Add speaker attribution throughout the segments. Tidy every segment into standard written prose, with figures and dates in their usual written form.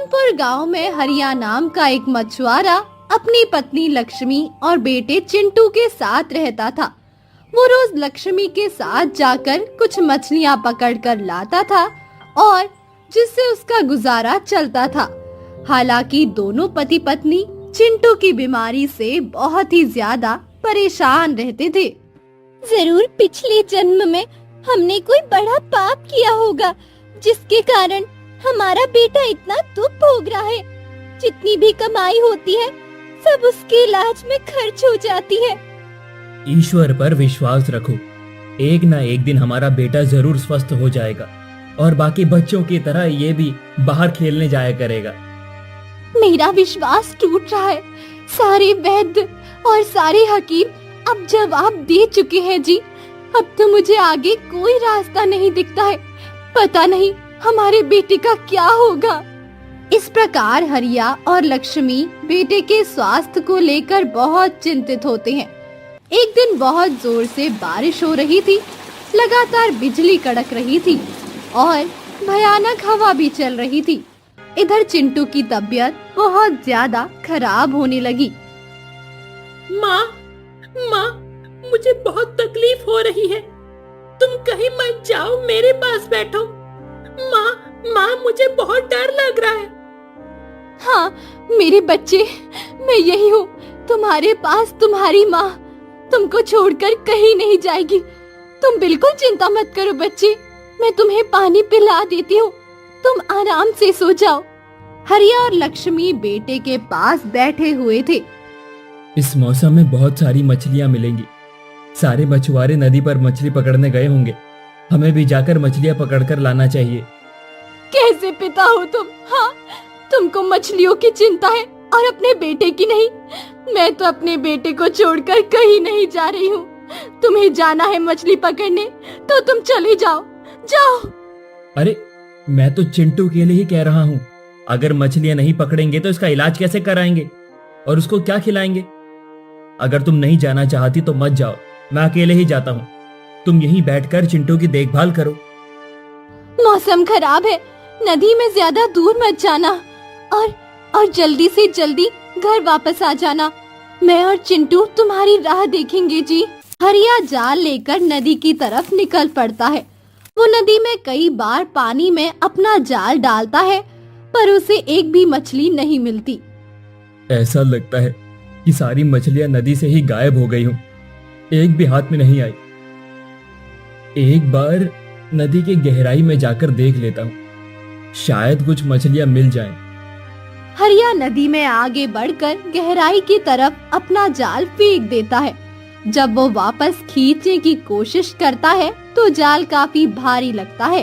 Speaker 1: सोनपुर गांव में हरिया नाम का एक मछुआरा अपनी पत्नी लक्ष्मी और बेटे चिंटू के साथ रहता था। वो रोज लक्ष्मी के साथ जाकर कुछ मछलियां पकड़कर लाता था और जिससे उसका गुजारा चलता था। हालांकि दोनों पति पत्नी चिंटू की बीमारी से बहुत ही ज्यादा परेशान रहते थे।
Speaker 2: जरूर पिछले जन्म में हमने कोई बड़ा पाप किया होगा, जिसके कारण हमारा बेटा इतना दुख भोग रहा है। जितनी भी कमाई होती है सब उसके इलाज में खर्च हो जाती है।
Speaker 3: ईश्वर पर विश्वास रखो, एक ना एक दिन हमारा बेटा जरूर स्वस्थ हो जाएगा और बाकी बच्चों की तरह ये भी बाहर खेलने जाया करेगा।
Speaker 1: मेरा विश्वास टूट रहा है। सारे वैद्य और सारे हकीम अब जवाब दे चुके हैं जी। अब तो मुझे आगे कोई रास्ता नहीं दिखता है। पता नहीं हमारे बेटे का क्या होगा। इस प्रकार हरिया और लक्ष्मी बेटे के स्वास्थ्य को लेकर बहुत चिंतित होते हैं। एक दिन बहुत जोर से बारिश हो रही थी, लगातार बिजली कड़क रही थी और भयानक हवा भी चल रही थी। इधर चिंटू की तबीयत बहुत ज्यादा खराब होने लगी।
Speaker 4: माँ, मुझे बहुत तकलीफ हो रही है। तुम कहीं मत जाओ, मेरे पास बैठो। माँ, मुझे बहुत डर लग रहा है।
Speaker 1: हाँ मेरे बच्चे, मैं यही हूँ तुम्हारे पास। तुम्हारी माँ तुमको छोड़कर कहीं नहीं जाएगी। तुम बिल्कुल चिंता मत करो बच्चे, मैं तुम्हें पानी पिला देती हूँ। तुम आराम से सो जाओ। हरिया और लक्ष्मी बेटे के पास बैठे हुए थे।
Speaker 3: इस मौसम में बहुत सारी मछलियां मिलेंगी। सारे मछुआरे नदी पर मछली पकड़ने गए होंगे। हमें भी जाकर मछलियां पकड़कर लाना चाहिए।
Speaker 1: कैसे पिता हो तुम? हाँ, तुमको मछलियों की चिंता है और अपने बेटे की नहीं। मैं तो अपने बेटे को छोड़कर कहीं नहीं जा रही हूँ। तुम्हें जाना है मछली पकड़ने तो तुम चले जाओ।
Speaker 3: अरे मैं तो चिंटू के लिए ही कह रहा हूँ। अगर मछलियां नहीं पकड़ेंगे तो इसका इलाज कैसे कराएंगे और उसको क्या खिलाएंगे? अगर तुम नहीं जाना चाहती तो मत जाओ, मैं अकेले ही जाता हूँ। तुम यहीं बैठकर चिंटू की देखभाल करो।
Speaker 1: मौसम खराब है, नदी में ज्यादा दूर मत जाना और जल्दी से जल्दी घर वापस आ जाना। मैं और चिंटू तुम्हारी राह देखेंगे जी। हरिया जाल लेकर नदी की तरफ निकल पड़ता है। वो नदी में कई बार पानी में अपना जाल डालता है पर उसे एक भी मछली नहीं मिलती।
Speaker 3: ऐसा लगता है कि सारी मछलियां नदी से ही गायब हो गई हूँ, एक भी हाथ में नहीं आई। एक बार नदी की गहराई में जाकर देख लेता हूँ, शायद कुछ मछलियां मिल जाएं।
Speaker 1: हरिया नदी में आगे बढ़कर गहराई की तरफ अपना जाल फेंक देता है। जब वो वापस खींचने की कोशिश करता है तो जाल काफी भारी लगता है।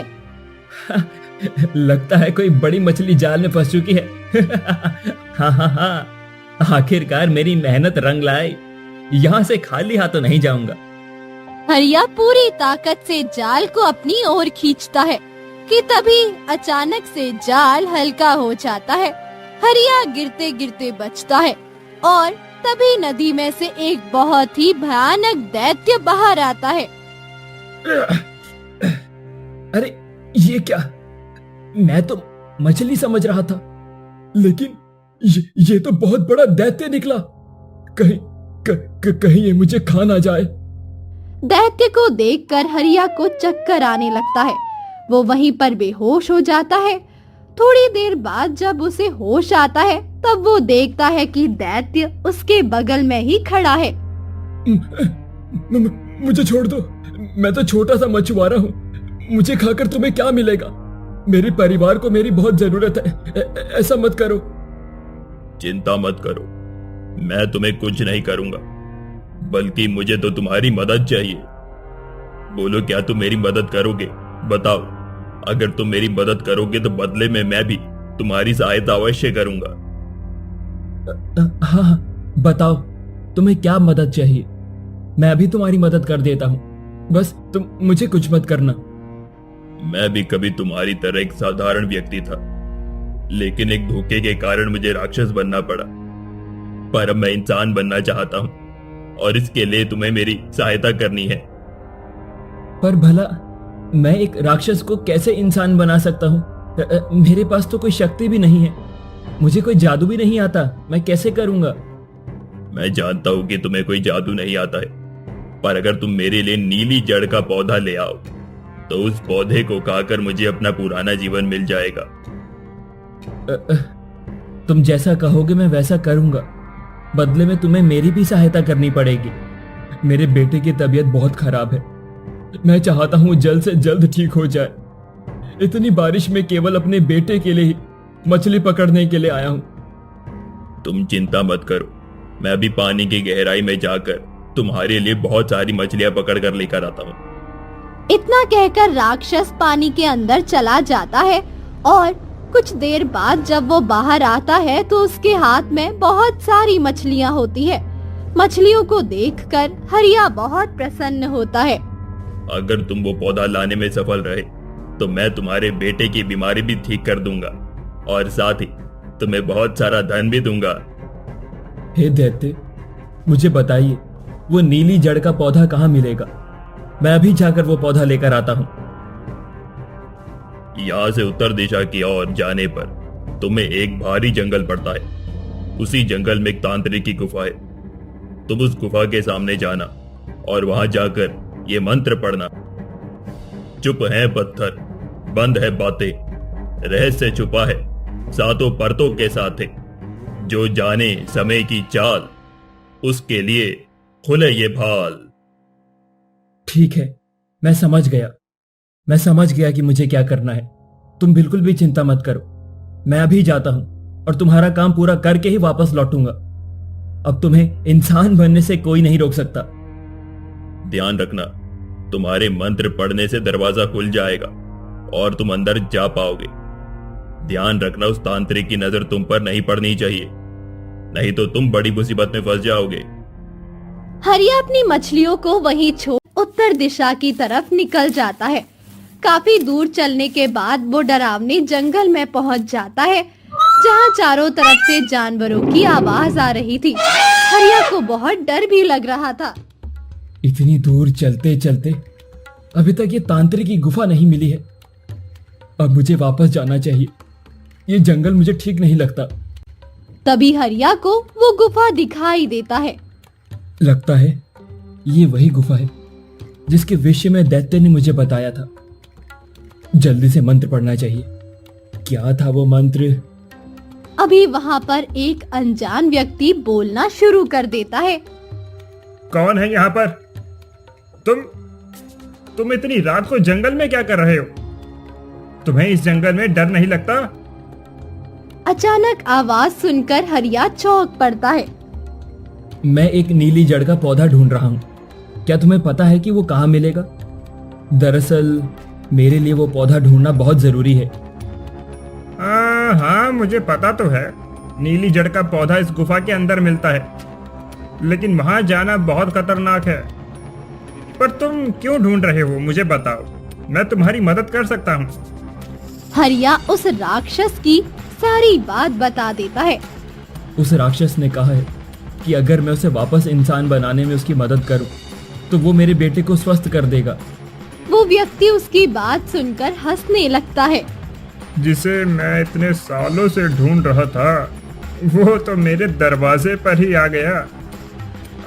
Speaker 3: लगता है कोई बड़ी मछली जाल में फंस चुकी है। हाँ, आखिरकार मेरी मेहनत रंग लाई। यहाँ से खाली हाथों नहीं जाऊंगा।
Speaker 1: हरिया पूरी ताकत से जाल को अपनी ओर खींचता है कि तभी अचानक से जाल हल्का हो जाता है। हरिया गिरते गिरते बचता है और तभी नदी में से एक बहुत ही भयानक दैत्य बाहर आता है।
Speaker 3: अरे ये क्या? मैं तो मछली समझ रहा था, लेकिन ये तो बहुत बड़ा दैत्य निकला। कहीं ये मुझे खा ना जाए।
Speaker 1: दैत्य को देखकर हरिया को चक्कर आने लगता है। वो वहीं पर बेहोश हो जाता है। थोड़ी देर बाद जब उसे होश आता है तब वो देखता है कि दैत्य उसके बगल में ही खड़ा है।
Speaker 3: मुझे छोड़ दो, मैं तो छोटा सा मछुआरा हूँ। मुझे खाकर तुम्हें क्या मिलेगा? मेरे परिवार को मेरी बहुत जरूरत है। ऐसा मत करो।
Speaker 5: चिंता मत करो, मैं तुम्हें कुछ नहीं करूंगा, बल्कि मुझे तो तुम्हारी मदद चाहिए। बोलो, क्या तुम मेरी मदद करोगे? बताओ। अगर तुम मेरी मदद करोगे तो बदले में मैं भी तुम्हारी सहायता अवश्य करूंगा।
Speaker 3: हाँ, बताओ तुम्हें क्या मदद चाहिए। मैं अभी तुम्हारी मदद कर देता हूँ, बस तुम मुझे कुछ मत करना।
Speaker 5: मैं भी कभी तुम्हारी तरह एक साधारण व्यक्ति था, लेकिन एक धोखे के कारण मुझे राक्षस बनना पड़ा। पर अब मैं इंसान बनना चाहता हूँ और इसके लिए तुम्हें मेरी सहायता करनी है।
Speaker 3: पर भला मैं एक राक्षस को कैसे इंसान बना सकता हूँ? मेरे पास तो कोई शक्ति भी नहीं है। मुझे कोई जादू भी नहीं आता, मैं कैसे करूंगा?
Speaker 5: मैं जानता हूं कि तुम्हें कोई जादू नहीं आता है, पर अगर तुम मेरे लिए नीली जड़ का पौधा ले आओ तो उस पौधे को खाकर मुझे अपना पुराना जीवन मिल जाएगा।
Speaker 3: तुम जैसा कहोगे मैं वैसा करूंगा। बदले में तुम्हें मेरी भी सहायता करनी पड़ेगी। मेरे बेटे की तबीयत बहुत खराब है। मैं चाहता हूं जल्द से जल्द ठीक हो जाए। इतनी बारिश में केवल अपने बेटे के लिए ही मछली पकड़ने के लिए आया हूं।
Speaker 5: तुम चिंता मत करो, मैं अभी पानी की गहराई में जाकर तुम्हारे लिए बहुत सारी मछलियां पकड़ कर लेकर आता हूँ।
Speaker 1: इतना कहकर राक्षस पानी के अंदर चला जाता है और कुछ देर बाद जब वो बाहर आता है तो उसके हाथ में बहुत सारी मछलियां होती है। मछलियों को देखकर हरिया बहुत प्रसन्न होता है।
Speaker 5: अगर तुम वो पौधा लाने में सफल रहे तो मैं तुम्हारे बेटे की बीमारी भी ठीक कर दूंगा और साथ ही तुम्हें बहुत सारा धन भी दूंगा।
Speaker 3: हे दैत्य, मुझे बताइए वो नीली जड़ का पौधा कहाँ मिलेगा? मैं अभी जाकर वो पौधा लेकर आता हूँ।
Speaker 5: यहाँ से उत्तर दिशा की ओर जाने पर तुम्हें एक भारी जंगल पड़ता है। उसी जंगल में एक तांत्रिक की गुफा है। तुम उस गुफा के सामने जाना और वहां जाकर ये मंत्र पढ़ना। चुप है पत्थर, बंद है बातें, रहस्य छुपा है सातों परतों के साथ है। जो जाने समय की चाल, उसके लिए खुले ये भाल।
Speaker 3: ठीक है, मैं समझ गया कि मुझे क्या करना है। तुम बिल्कुल भी चिंता मत करो। मैं अभी जाता हूं और तुम्हारा काम पूरा करके ही वापस लौटूंगा। अब तुम्हें इंसान बनने से कोई नहीं रोक सकता।
Speaker 5: ध्यान रखना, तुम्हारे मंत्र पढ़ने से दरवाजा खुल जाएगा और तुम अंदर जा पाओगे। ध्यान रखना, उस तांत्रिक की नजर तुम पर नहीं पड़नी चाहिए, नहीं तो तुम बड़ी मुसीबत में फंस जाओगे।
Speaker 1: हरिया अपनी मछलियों को वहीं छोड़ उत्तर दिशा की तरफ निकल जाता है। काफी दूर चलने के बाद वो डरावने जंगल में पहुंच जाता है जहां चारों तरफ से जानवरों की आवाज आ रही थी। हरिया को बहुत डर भी लग रहा था।
Speaker 3: इतनी दूर चलते चलते अभी तक ये तांत्रिक की गुफा नहीं मिली है। अब मुझे वापस जाना चाहिए। ये जंगल मुझे ठीक नहीं लगता।
Speaker 1: तभी हरिया को वो गुफा दिखाई देता है।
Speaker 3: लगता है ये वही गुफा है जिसके विषय में दैत्य ने मुझे बताया था। जल्दी से मंत्र पढ़ना चाहिए। क्या था वो मंत्र?
Speaker 1: अभी वहाँ पर एक अनजान व्यक्ति बोलना शुरू कर देता है।
Speaker 6: कौन है यहाँ पर? तुम इतनी रात को जंगल में क्या कर रहे हो? तुम्हें इस जंगल में डर नहीं लगता?
Speaker 1: अचानक आवाज सुनकर हरिया चौंक पड़ता है।
Speaker 3: मैं एक नीली जड़ का पौधा ढूंढ रहा हूँ। क्या तुम्हें पता है कि वो कहाँ मिलेगा? दरअसल मेरे लिए वो पौधा ढूंढना बहुत जरूरी है।
Speaker 6: हाँ, मुझे पता तो है। नीली जड़ का पौधा इस गुफा के अंदर मिलता है, लेकिन वहां जाना बहुत खतरनाक है। पर तुम क्यों ढूंढ रहे हो, मुझे बताओ, मैं तुम्हारी मदद कर सकता हूँ।
Speaker 1: हरिया उस राक्षस की सारी बात बता देता है।
Speaker 3: उस राक्षस ने कहा है कि अगर मैं उसे वापस इंसान बनाने में उसकी मदद करूं तो वो मेरे बेटे को स्वस्थ कर देगा।
Speaker 1: वो व्यक्ति उसकी बात सुनकर हंसने लगता है।
Speaker 6: जिसे मैं इतने सालों से ढूंढ रहा था वो तो मेरे दरवाजे पर ही आ गया।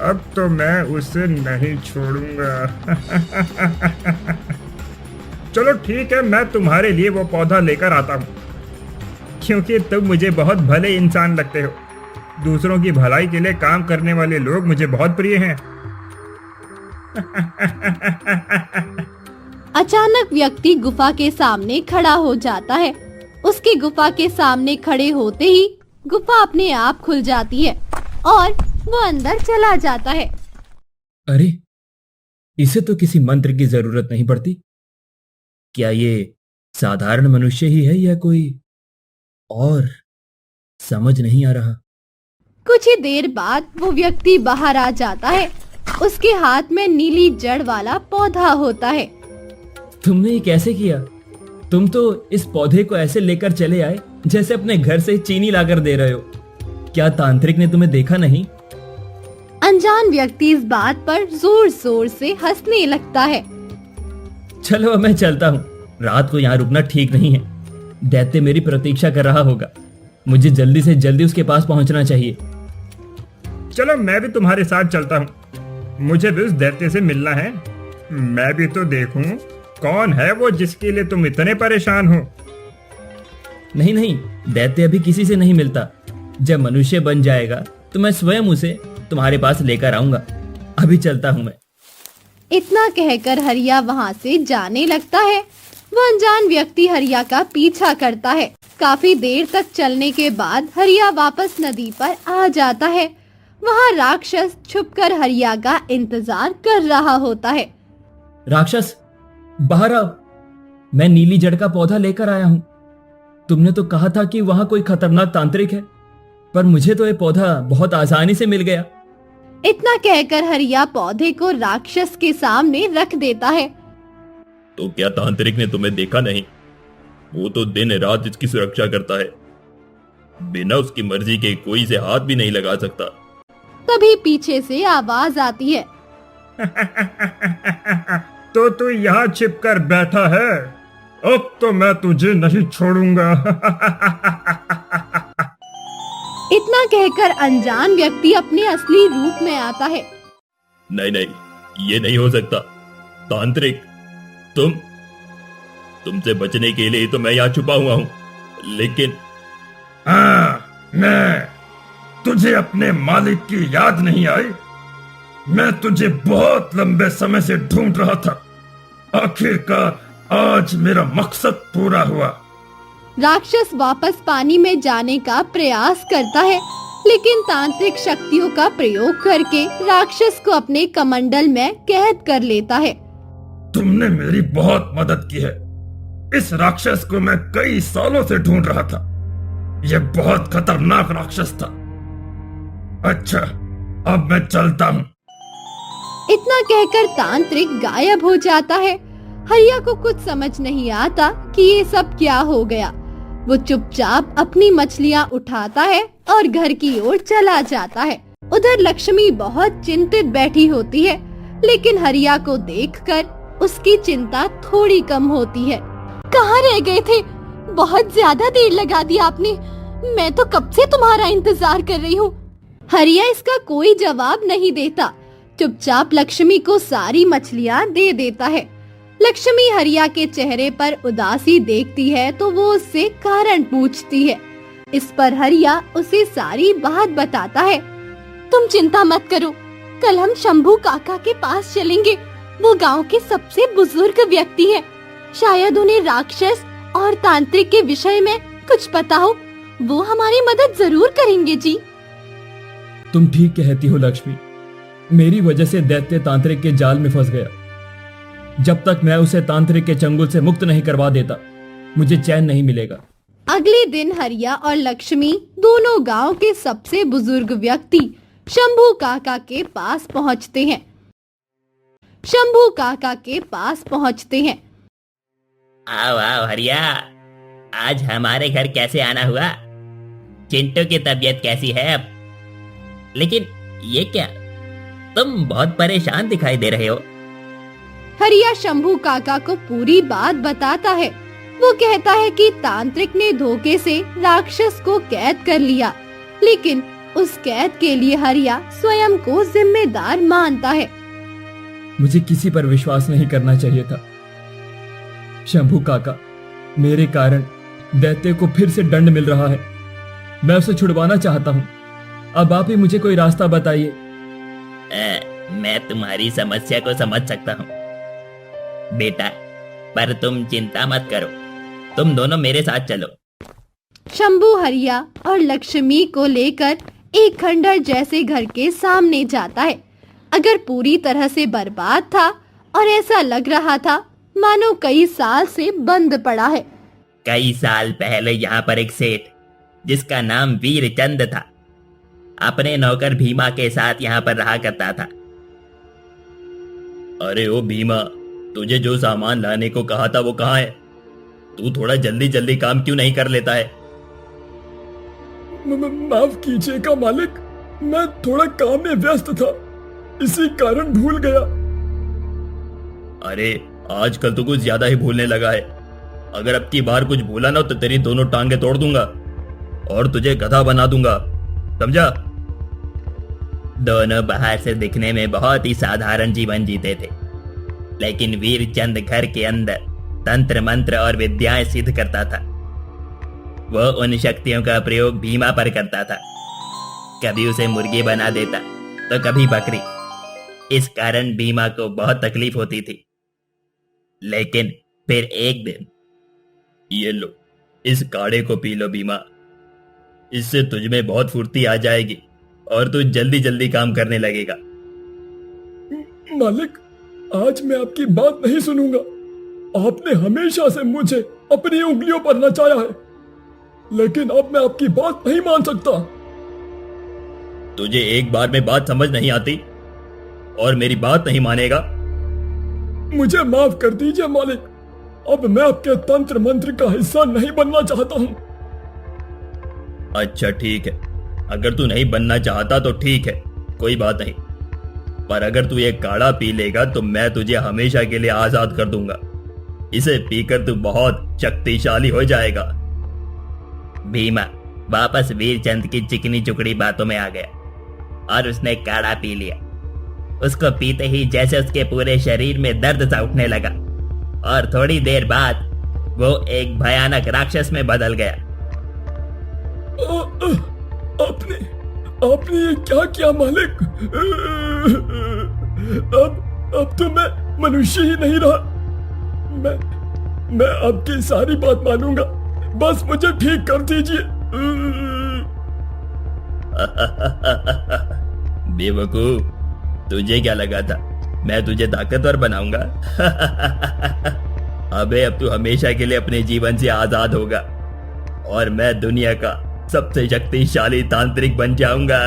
Speaker 6: अब तो मैं उसे नहीं छोड़ूंगा। चलो ठीक है, मैं तुम्हारे लिए वो पौधा लेकर आता हूँ, क्योंकि तुम मुझे बहुत भले इंसान लगते हो। दूसरों की भलाई के लिए काम करने वाले लोग मुझे बहुत प्रिय हैं।
Speaker 1: अचानक व्यक्ति गुफा के सामने खड़ा हो जाता है। उसके गुफा के सामने खड़े होते ही गुफा अपने आप खुल जाती है और वो अंदर चला जाता है।
Speaker 3: अरे, इसे तो किसी मंत्र की जरूरत नहीं पड़ती। क्या ये साधारण मनुष्य ही है या कोई और? समझ नहीं आ रहा।
Speaker 1: कुछ ही देर बाद वो व्यक्ति बाहर आ जाता है। उसके हाथ में नीली जड़ वाला पौधा होता है।
Speaker 3: तुमने ये कैसे किया? तुम तो इस पौधे को ऐसे लेकर चले आए जैसे अपने घर से चीनी लाकर दे रहे हो। क्या तांत्रिक ने तुम्हें देखा नहीं?
Speaker 1: अनजान व्यक्ति इस बात पर जोर जोर से हंसने लगता है।
Speaker 3: चलो अब मैं चलता हूँ। रात को यहाँ रुकना ठीक नहीं है। दैत्य मेरी प्रतीक्षा कर रहा होगा। मुझे जल्दी से जल्दी उसके पास पहुंचना चाहिए।
Speaker 6: चलो मैं भी तुम्हारे साथ चलता हूँ, मुझे भी उस दैत्य से मिलना है। मैं भी तो देखूं कौन है वो जिसके लिए तुम इतने परेशान हो।
Speaker 3: नहीं नहीं, दैत्य अभी किसी से नहीं मिलता। जब मनुष्य बन जाएगा तो मैं स्वयं उसे तुम्हारे पास लेकर आऊंगा। अभी चलता हूं मैं।
Speaker 1: इतना कहकर हरिया वहां से जाने लगता है। वह अनजान व्यक्ति हरिया का पीछा करता है। काफी देर तक चलने के बाद हरिया वापस नदी पर आ जाता है। वहां राक्षस छुपकर हरिया का इंतजार कर रहा होता है।
Speaker 3: राक्षस, बाहर आओ। मैं नीली जड़ का पौधा लेकर आया हूं। तुमने तो कहा था कि वहां कोई खतरनाक तांत्रिक है, पर मुझे तो ये पौधा बहुत आसानी से मिल गया।
Speaker 1: इतना कहकर हरिया पौधे को राक्षस के सामने रख देता है।
Speaker 5: तो क्या तांत्रिक ने तुम्हें देखा नहीं? वो तो दिन रात इसकी सुरक्षा करता है। बिना उसकी मर्जी के कोई इसे हाथ भी नहीं लगा सकता।
Speaker 1: तभी पीछे से आवाज आती है।
Speaker 6: तो तू यहाँ छिपकर बैठा है, अब तो मैं तुझे नहीं छोड़ूंगा।
Speaker 1: इतना कहकर अनजान व्यक्ति अपने असली रूप में आता है।
Speaker 5: नहीं नहीं, ये नहीं हो सकता। तांत्रिक, तुमसे बचने के लिए तो मैं यहाँ छुपा हुआ हूँ, लेकिन
Speaker 6: मैं तुझे अपने मालिक की याद नहीं आई? मैं तुझे बहुत लंबे समय से ढूंढ रहा था। आखिरकार आज मेरा मकसद पूरा हुआ।
Speaker 1: राक्षस वापस पानी में जाने का प्रयास करता है, लेकिन तांत्रिक शक्तियों का प्रयोग करके राक्षस को अपने कमंडल में कैद कर लेता है।
Speaker 6: तुमने मेरी बहुत मदद की है। इस राक्षस को मैं कई सालों से ढूंढ रहा था। यह बहुत खतरनाक राक्षस था। अच्छा, अब मैं चलता हूँ।
Speaker 1: इतना कहकर तांत्रिक गायब हो जाता है। हरिया को कुछ समझ नहीं आता कि ये सब क्या हो गया। वो चुपचाप अपनी मछलियाँ उठाता है और घर की ओर चला जाता है। उधर लक्ष्मी बहुत चिंतित बैठी होती है, लेकिन हरिया को देखकर उसकी चिंता थोड़ी कम होती है। कहाँ रह गए थे? बहुत ज्यादा देर लगा दी आपने। मैं तो कब से तुम्हारा इंतजार कर रही हूँ। हरिया इसका कोई जवाब नहीं देता, चुपचाप लक्ष्मी को सारी मछलियाँ दे देता है। लक्ष्मी हरिया के चेहरे पर उदासी देखती है तो वो उससे कारण पूछती है। इस पर हरिया उसे सारी बात बताता है। तुम चिंता मत करो, कल हम शंभू काका के पास चलेंगे। वो गांव के सबसे बुजुर्ग व्यक्ति हैं। शायद उन्हें राक्षस और तांत्रिक के विषय में कुछ पता हो। वो हमारी मदद जरूर करेंगे जी।
Speaker 3: तुम ठीक कहती हो लक्ष्मी। मेरी वजह से दैत्य तांत्रिक के जाल में फंस गया। जब तक मैं उसे तांत्रिक के चंगुल से मुक्त नहीं करवा देता, मुझे चैन नहीं मिलेगा।
Speaker 1: अगले दिन हरिया और लक्ष्मी दोनों गांव के सबसे बुजुर्ग व्यक्ति शंभू काका के पास पहुंचते हैं। शंभू काका के पास पहुंचते हैं।
Speaker 7: आओ आओ हरिया, आज हमारे घर कैसे आना हुआ? चिंटू की तबीयत कैसी है अब? लेकिन ये क्या, तुम बहुत परेशान दिखाई दे रहे हो।
Speaker 1: हरिया शंभू काका को पूरी बात बताता है। वो कहता है कि तांत्रिक ने धोखे से राक्षस को कैद कर लिया, लेकिन उस कैद के लिए हरिया स्वयं को जिम्मेदार मानता है।
Speaker 3: मुझे किसी पर विश्वास नहीं करना चाहिए था। शंभू काका, मेरे कारण दैत्य को फिर से दंड मिल रहा है। मैं उसे छुड़वाना चाहता हूँ। अब आप ही मुझे कोई रास्ता बताइए।
Speaker 7: मैं तुम्हारी समस्या को समझ सकता हूँ बेटा, पर तुम चिंता मत करो। तुम दोनों मेरे साथ चलो।
Speaker 1: शंभू हरिया और लक्ष्मी को लेकर एक खंडहर जैसे घर के सामने जाता है। अगर पूरी तरह से बर्बाद था और ऐसा लग रहा था मानो कई साल से बंद पड़ा है।
Speaker 7: कई साल पहले यहाँ पर एक सेठ जिसका नाम वीरचंद था, अपने नौकर भीमा के साथ यहाँ पर रहा करता था।
Speaker 5: अरे ओ भीमा, तुझे जो सामान लाने को कहा था वो कहाँ है? तू थोड़ा जल्दी जल्दी काम क्यों नहीं कर लेता है?
Speaker 3: माफ कीजिएगा मालिक, मैं थोड़ा काम में व्यस्त था, इसी कारण भूल गया।
Speaker 5: अरे आजकल तो कुछ ज्यादा ही भूलने लगा है। अगर अब की बार कुछ भूला ना तो तेरी दोनों टांगे तोड़ दूंगा। और तुझे गधा बना दूंगा, समझा?
Speaker 7: दोनों बाहर से दिखने में बहुत ही साधारण जीवन जीते थे, लेकिन वीरचंद घर के अंदर तंत्र मंत्र और विद्याएं सिद्ध करता था। वो उन शक्तियों का प्रयोग भीमा पर करता था। कभी उसे मुर्गी बना देता तो कभी बकरी। इस कारण भीमा को बहुत तकलीफ होती थी। लेकिन फिर एक दिन,
Speaker 5: ये लो, इस काढ़े को पी लो भीमा। इससे तुझ में बहुत फुर्ती आ जाएगी और तू जल्दी जल्दी काम करने लगेगा।
Speaker 8: मालिक, आज मैं आपकी बात नहीं सुनूंगा। आपने हमेशा से मुझे अपनी उंगलियों पर नचाया है, लेकिन अब मैं आपकी बात नहीं मान सकता।
Speaker 5: तुझे एक बार में बात समझ नहीं आती और मेरी बात नहीं मानेगा?
Speaker 8: मुझे माफ कर दीजिए मालिक, अब मैं आपके तंत्र मंत्र का हिस्सा नहीं बनना चाहता हूँ।
Speaker 5: अच्छा ठीक है, अगर तू नहीं बनना चाहता तो ठीक है, कोई बात नहीं। पर अगर तू ये काढ़ा पी लेगा तो मैं तुझे हमेशा के लिए आजाद कर दूंगा। इसे पीकर तू बहुत शक्तिशाली हो जाएगा।
Speaker 7: भीमा वापस वीरचंद की चिकनी चुकड़ी बातों में आ गया और उसने काढ़ा पी लिया। उसको पीते ही जैसे उसके पूरे शरीर में दर्द सा उठने लगा और थोड़ी देर बाद वो एक भयानक राक्षस में बदल गया।
Speaker 8: आपने आपने ये क्या किया मालिक? अब तो मैं मनुष्य ही नहीं रहा। मैं आपकी सारी बात मानूंगा, बस मुझे ठीक कर दीजिए।
Speaker 5: बेवकूफ, तुझे क्या लगा था मैं तुझे ताकतवर बनाऊंगा? अबे अब तू हमेशा के लिए अपने जीवन से आजाद होगा और मैं दुनिया का सबसे शक्तिशाली तांत्रिक बन जाऊंगा।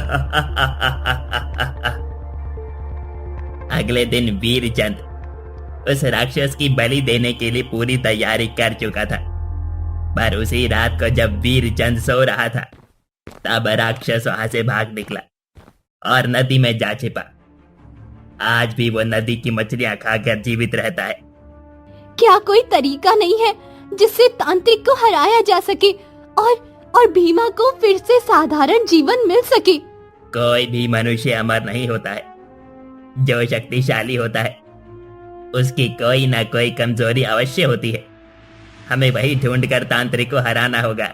Speaker 7: अगले दिन वीरचंद उस राक्षस की बलि देने के लिए पूरी तैयारी कर चुका था। पर उसी रात को जब वीरचंद सो रहा था, तब राक्षस वहां से भाग निकला और नदी में जा छिपा। आज भी वो नदी की मछलियां खाकर जीवित रहता है।
Speaker 1: क्या कोई तरीका नहीं है जिससे तांत्रिक को हराया जा सके और भीमा को फिर से साधारण जीवन मिल सके?
Speaker 7: कोई भी मनुष्य अमर नहीं होता है। जो शक्तिशाली होता है उसकी कोई ना कोई कमजोरी अवश्य होती है। हमें वही ढूंढकर तांत्रिक को हराना होगा।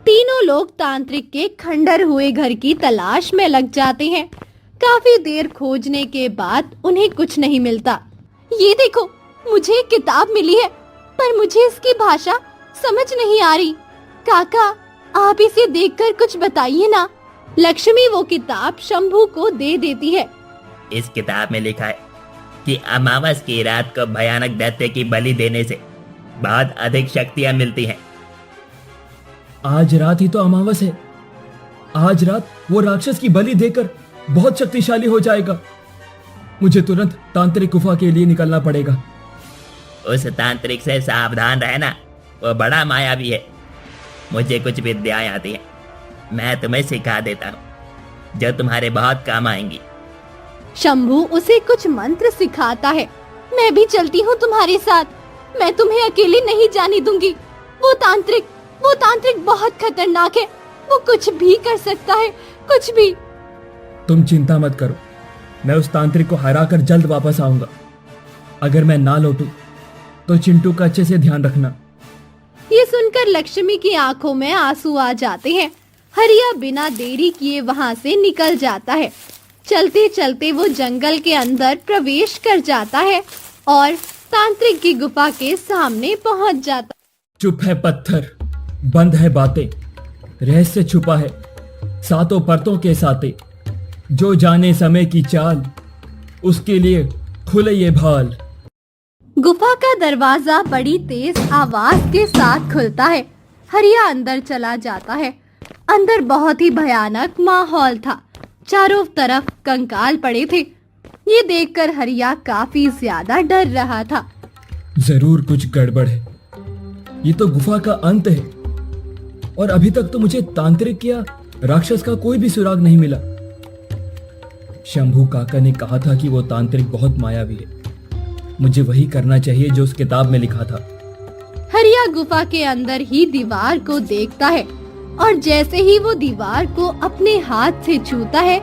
Speaker 1: तीनों लोग तांत्रिक के खंडर हुए घर की तलाश में लग जाते हैं। काफी देर खोजने के बाद उन्हें कुछ नहीं मिलता। ये देखो, मुझे एक किताब मिली है, पर मुझे इसकी भाषा समझ नहीं आ रही। काका, आप इसे देखकर कुछ बताइए ना। लक्ष्मी वो किताब शंभू को दे देती है।
Speaker 7: इस किताब में लिखा है कि अमावस की रात को भयानक दैत्य की बलि देने से बहुत अधिक शक्तियां मिलती हैं।
Speaker 3: आज रात ही तो अमावस है। आज रात वो राक्षस की बलि देकर बहुत शक्तिशाली हो जाएगा। मुझे तुरंत तांत्रिक गुफा के लिए निकलना पड़ेगा।
Speaker 7: उस तांत्रिक से सावधान रहना, वो बड़ा मायावी है। मुझे कुछ विद्याएं आती हैं, मैं तुम्हें सिखा देता हूँ जो तुम्हारे बहुत काम आएंगी।
Speaker 1: शंभू उसे कुछ मंत्र सिखाता है। मैं भी चलती हूँ तुम्हारे साथ। मैं तुम्हें अकेले नहीं जाने दूंगी। वो तांत्रिक बहुत खतरनाक है। वो कुछ भी कर सकता है, कुछ भी।
Speaker 3: तुम चिंता मत करो, मैं उस तांत्रिक को हराकर जल्द वापस आऊंगा। अगर मैं ना लौटूं तो चिंटू का अच्छे से ध्यान रखना।
Speaker 1: ये सुनकर लक्ष्मी की आंखों में आंसू आ जाते हैं। हरिया बिना देरी किए वहां से निकल जाता है। चलते चलते वो जंगल के अंदर प्रवेश कर जाता है और तांत्रिक की गुफा के सामने पहुंच जाता।
Speaker 3: चुप है पत्थर, बंद है बातें, रहस्य छुपा है सातों परतों के साथे। जो जाने समय की चाल, उसके लिए खुले ये भाल।
Speaker 1: गुफा का दरवाजा बड़ी तेज आवाज के साथ खुलता है। हरिया अंदर चला जाता है। अंदर बहुत ही भयानक माहौल था। चारों तरफ कंकाल पड़े थे। ये देखकर हरिया काफी ज्यादा डर रहा था।
Speaker 3: जरूर कुछ गड़बड़ है। ये तो गुफा का अंत है और अभी तक तो मुझे तांत्रिक या राक्षस का कोई भी सुराग नहीं मिला। शंभू काका ने कहा था कि वो तांत्रिक बहुत मायावी है। मुझे वही करना चाहिए जो उस किताब में लिखा था।
Speaker 1: हरिया गुफा के अंदर ही दीवार को देखता है। और जैसे ही वो दीवार को अपने हाथ से छूता है,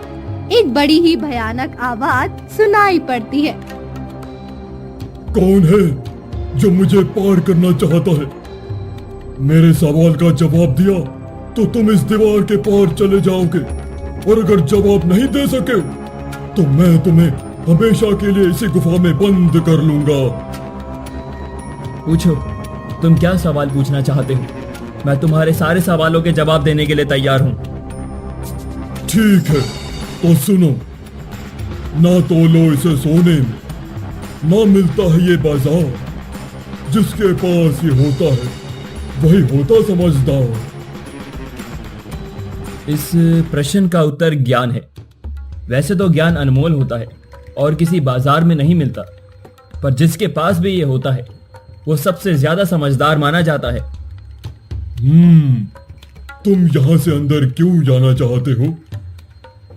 Speaker 1: एक बड़ी ही भयानक आवाज सुनाई पड़ती है।
Speaker 8: कौन है जो मुझे पार करना चाहता है? मेरे सवाल का जवाब दिया तो तुम इस दीवार के पार चले जाओगे, और अगर जवाब नहीं दे सके तो मैं तुम्हें हमेशा के लिए इसी गुफा में बंद कर लूंगा।
Speaker 3: पूछो, तुम क्या सवाल पूछना चाहते हो? मैं तुम्हारे सारे सवालों के जवाब देने के लिए तैयार हूँ।
Speaker 8: ठीक है, तो सुनो। ना तोलो इसे सोने में, ना मिलता है ये बाजार, जिसके पास ये होता है वही होता समझदार।
Speaker 3: इस प्रश्न का उत्तर ज्ञान है। वैसे तो ज्ञान अनमोल होता है और किसी बाजार में नहीं मिलता, पर जिसके पास भी ये होता है वो सबसे ज्यादा समझदार माना जाता है।
Speaker 8: तुम यहाँ से अंदर क्यों जाना चाहते हो?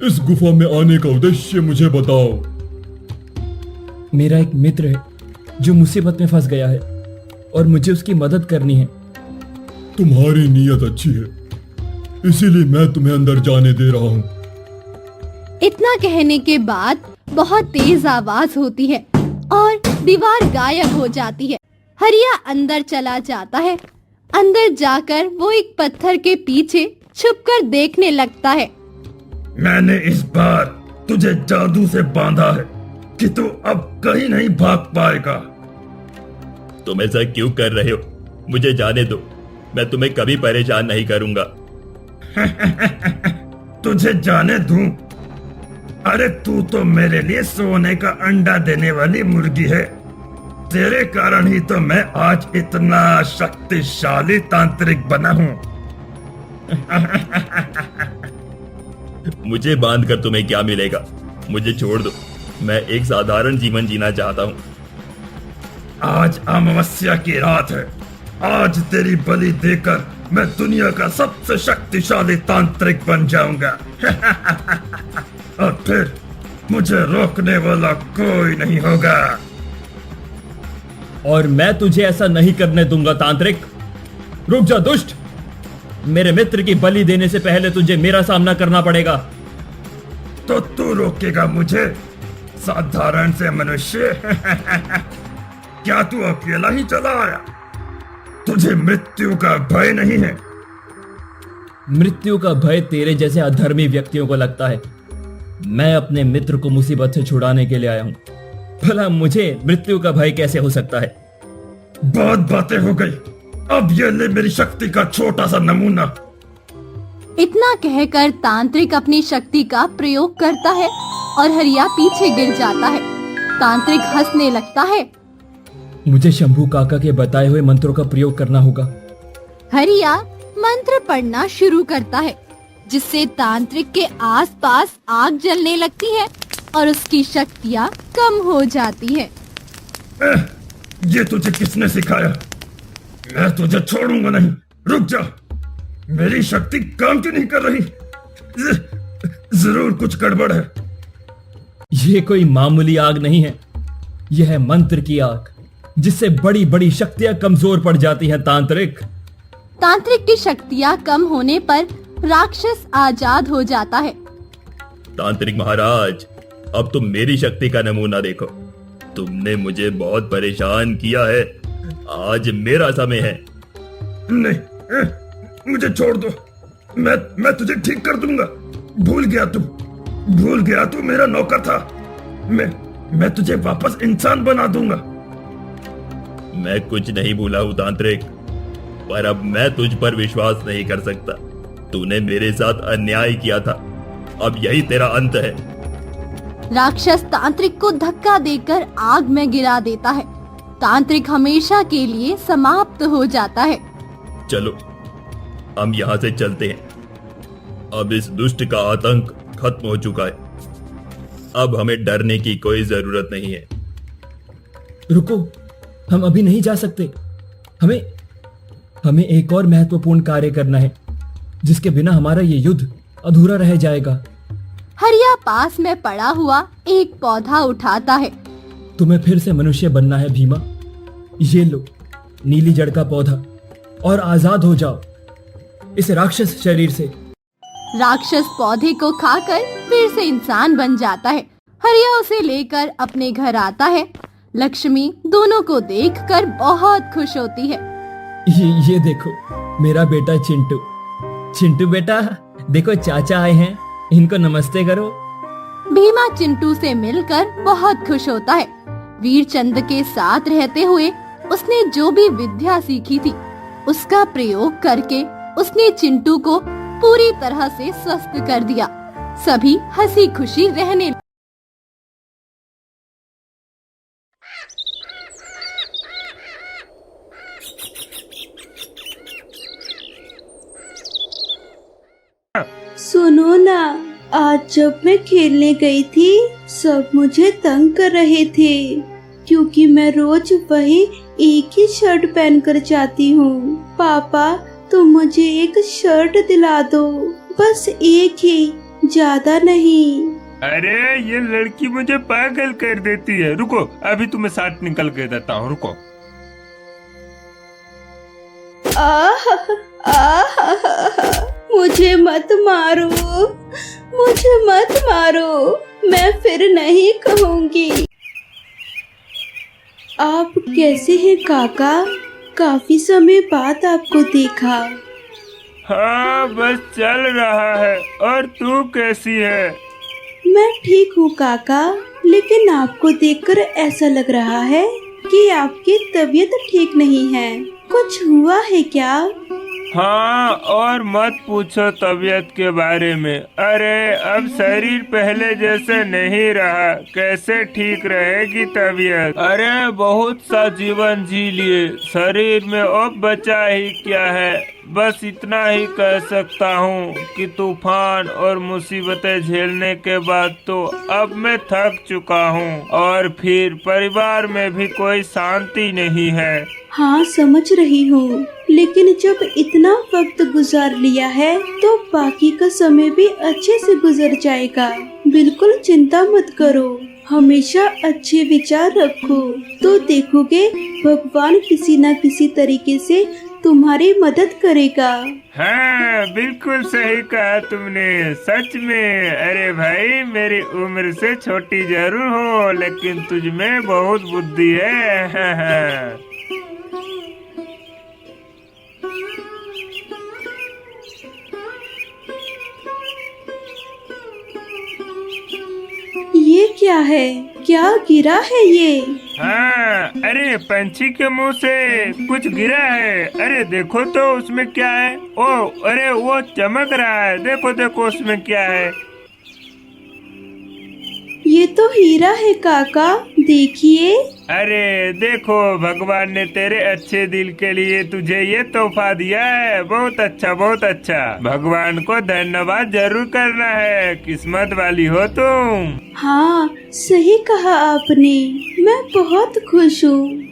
Speaker 8: इस गुफा में आने का उद्देश्य मुझे बताओ।
Speaker 3: मेरा एक मित्र है जो मुसीबत में फंस गया है और मुझे उसकी मदद करनी है।
Speaker 8: तुम्हारी नीयत अच्छी है, इसीलिए मैं तुम्हें अंदर जाने दे रहा हूँ।
Speaker 1: इतना कहने के बाद बहुत तेज आवाज होती है और दीवार गायब हो जाती है। हरिया अंदर चला जाता है। अंदर जाकर वो एक पत्थर के पीछे छुपकर देखने लगता है।
Speaker 5: मैंने इस बार तुझे जादू से बांधा है कि तू अब कहीं नहीं भाग पाएगा। तुम ऐसा क्यों कर रहे हो? मुझे जाने दो, मैं तुम्हें कभी परेशान नहीं करूंगा। तुझे जाने दूं? अरे तू तो मेरे लिए सोने का अंडा देने वाली मुर्गी है। तेरे कारण ही तो मैं आज इतना शक्तिशाली तांत्रिक बना हूं। मुझे बांधकर तुम्हें क्या मिलेगा? मुझे छोड़ दो, मैं एक साधारण जीवन जीना चाहता हूं। आज अमावस्या की रात है। आज तेरी बलि देकर मैं दुनिया का सबसे शक्तिशाली तांत्रिक बन जाऊंगा। और फिर मुझे रोकने वाला कोई नहीं होगा।
Speaker 3: और मैं तुझे ऐसा नहीं करने दूंगा तांत्रिक। रुक जा दुष्ट, मेरे मित्र की बलि देने से पहले तुझे मेरा सामना करना पड़ेगा।
Speaker 5: तो तू रोकेगा मुझे, साधारण से मनुष्य? क्या तू अकेला ही चला आया? तुझे मृत्यु का भय नहीं है?
Speaker 3: मृत्यु का भय तेरे जैसे अधर्मी व्यक्तियों को लगता है। मैं अपने मित्र को मुसीबत से छुड़ाने के लिए आया हूं। भला मुझे मृत्यु का भय कैसे हो सकता है?
Speaker 5: बहुत बातें हो गई, अब ये ले मेरी शक्ति का छोटा सा नमूना।
Speaker 1: इतना कहकर तांत्रिक अपनी शक्ति का प्रयोग करता है और हरिया पीछे गिर जाता है। तांत्रिक हंसने लगता है।
Speaker 3: मुझे शंभू काका के बताए हुए मंत्रों का प्रयोग करना होगा।
Speaker 1: हरिया मंत्र पढ़ना शुरू करता है, जिससे तांत्रिक के आसपास आग जलने लगती है और उसकी शक्तियाँ कम हो जाती है।
Speaker 5: ये तुझे किसने सिखाया? मैं तुझे छोड़ूंगा नहीं। रुक जा, मेरी शक्ति काम क्यों नहीं कर रही? जरूर कुछ गड़बड़ है।
Speaker 3: ये कोई मामूली आग नहीं है, यह है मंत्र की आग, जिससे बड़ी बड़ी शक्तियां कमजोर पड़ जाती हैं। तांत्रिक
Speaker 1: की शक्तियाँ कम होने पर राक्षस आजाद हो जाता है।
Speaker 5: तांत्रिक महाराज, अब तुम मेरी शक्ति का नमूना देखो। तुमने मुझे बहुत परेशान किया है, आज मेरा समय है। नहीं, मुझे छोड़ दो, मैं तुझे ठीक कर दूंगा। भूल गया तू मेरा नौकर था। मैं तुझे वापस इंसान बना दूंगा। मैं कुछ नहीं भूला हूं तांत्रिक, पर अब मैं तुझ पर विश्वास नहीं कर सकता। तूने मेरे साथ अन्याय किया था, अब यही तेरा अंत है।
Speaker 1: राक्षस तांत्रिक को धक्का देकर आग में गिरा देता है। तांत्रिक हमेशा के लिए समाप्त हो जाता है।
Speaker 5: चलो हम यहाँ से चलते हैं। अब इस दुष्ट का आतंक खत्म हो चुका है। अब हमें डरने की कोई जरूरत नहीं है।
Speaker 3: रुको, हम अभी नहीं जा सकते। हमें एक और महत्वपूर्ण कार्य करना है, जिसके बिना हमारा ये युद्ध अधूरा रह जाएगा।
Speaker 1: हरिया पास में पड़ा हुआ एक पौधा उठाता है।
Speaker 3: तुम्हें फिर से मनुष्य बनना है भीमा। ये लो नीली जड़ का पौधा और आजाद हो जाओ। इस राक्षस शरीर से।
Speaker 1: राक्षस पौधे को खाकर फिर से इंसान बन जाता है। हरिया उसे लेकर अपने घर आता है। लक्ष्मी दोनों को देखकर बहुत खुश होती है।
Speaker 3: ये देखो मेरा बेटा चिंटू। चिंटू बेटा, देखो चाचा आए हैं, इनको नमस्ते करो।
Speaker 1: भीमा चिंटू से मिलकर बहुत खुश होता है। वीरचंद के साथ रहते हुए उसने जो भी विद्या सीखी थी उसका प्रयोग करके उसने चिंटू को पूरी तरह से स्वस्थ कर दिया। सभी हंसी खुशी रहने लगे।
Speaker 9: सुनो ना, आज जब मैं खेलने गई थी सब मुझे तंग कर रहे थे क्योंकि मैं रोज वही एक ही शर्ट पहनकर जाती हूँ। पापा तुम मुझे एक शर्ट दिला दो, बस एक ही, ज्यादा नहीं।
Speaker 6: अरे ये लड़की मुझे पागल कर देती है। रुको, अभी तुम्हें शर्ट निकल के देता हूँ, रुको।
Speaker 9: मुझे मत मारो, मुझे मत मारो, मैं फिर नहीं कहूँगी। आप कैसे हैं काका? काफी समय बाद आपको देखा।
Speaker 6: हाँ बस चल रहा है। और तू कैसी है?
Speaker 9: मैं ठीक हूँ काका, लेकिन आपको देखकर ऐसा लग रहा है कि आपकी तबीयत ठीक नहीं है। कुछ हुआ है क्या?
Speaker 6: हाँ, और मत पूछो तबीयत के बारे में। अरे अब शरीर पहले जैसे नहीं रहा, कैसे ठीक रहेगी तबीयत? अरे बहुत सा जीवन जी लिए, शरीर में अब बचा ही क्या है। बस इतना ही कह सकता हूँ कि तूफान और मुसीबतें झेलने के बाद तो अब मैं थक चुका हूँ और फिर परिवार में भी कोई शांति नहीं है।
Speaker 9: हाँ समझ रही हूँ, लेकिन जब इतना वक्त गुजार लिया है तो बाकी का समय भी अच्छे से गुजर जाएगा। बिल्कुल चिंता मत करो, हमेशा अच्छे विचार रखो तो देखोगे भगवान किसी न किसी तरीके से तुम्हारी मदद करेगा।
Speaker 6: हाँ बिल्कुल सही कहा तुमने, सच में। अरे भाई, मेरी उम्र से छोटी जरूर हो लेकिन तुझ में बहुत बुद्धि है।
Speaker 9: ये क्या है? क्या गिरा है ये?
Speaker 6: हाँ, अरे पंछी के मुंह से कुछ गिरा है। अरे देखो तो उसमें क्या है। ओ अरे वो चमक रहा है, देखो देखो उसमें क्या है।
Speaker 9: ये तो हीरा है काका, देखिए।
Speaker 6: अरे देखो, भगवान ने तेरे अच्छे दिल के लिए तुझे ये तोहफा दिया है। बहुत अच्छा, बहुत अच्छा। भगवान को धन्यवाद जरूर करना है, किस्मत वाली हो तुम।
Speaker 9: हाँ सही कहा आपने, मैं बहुत खुश हूँ।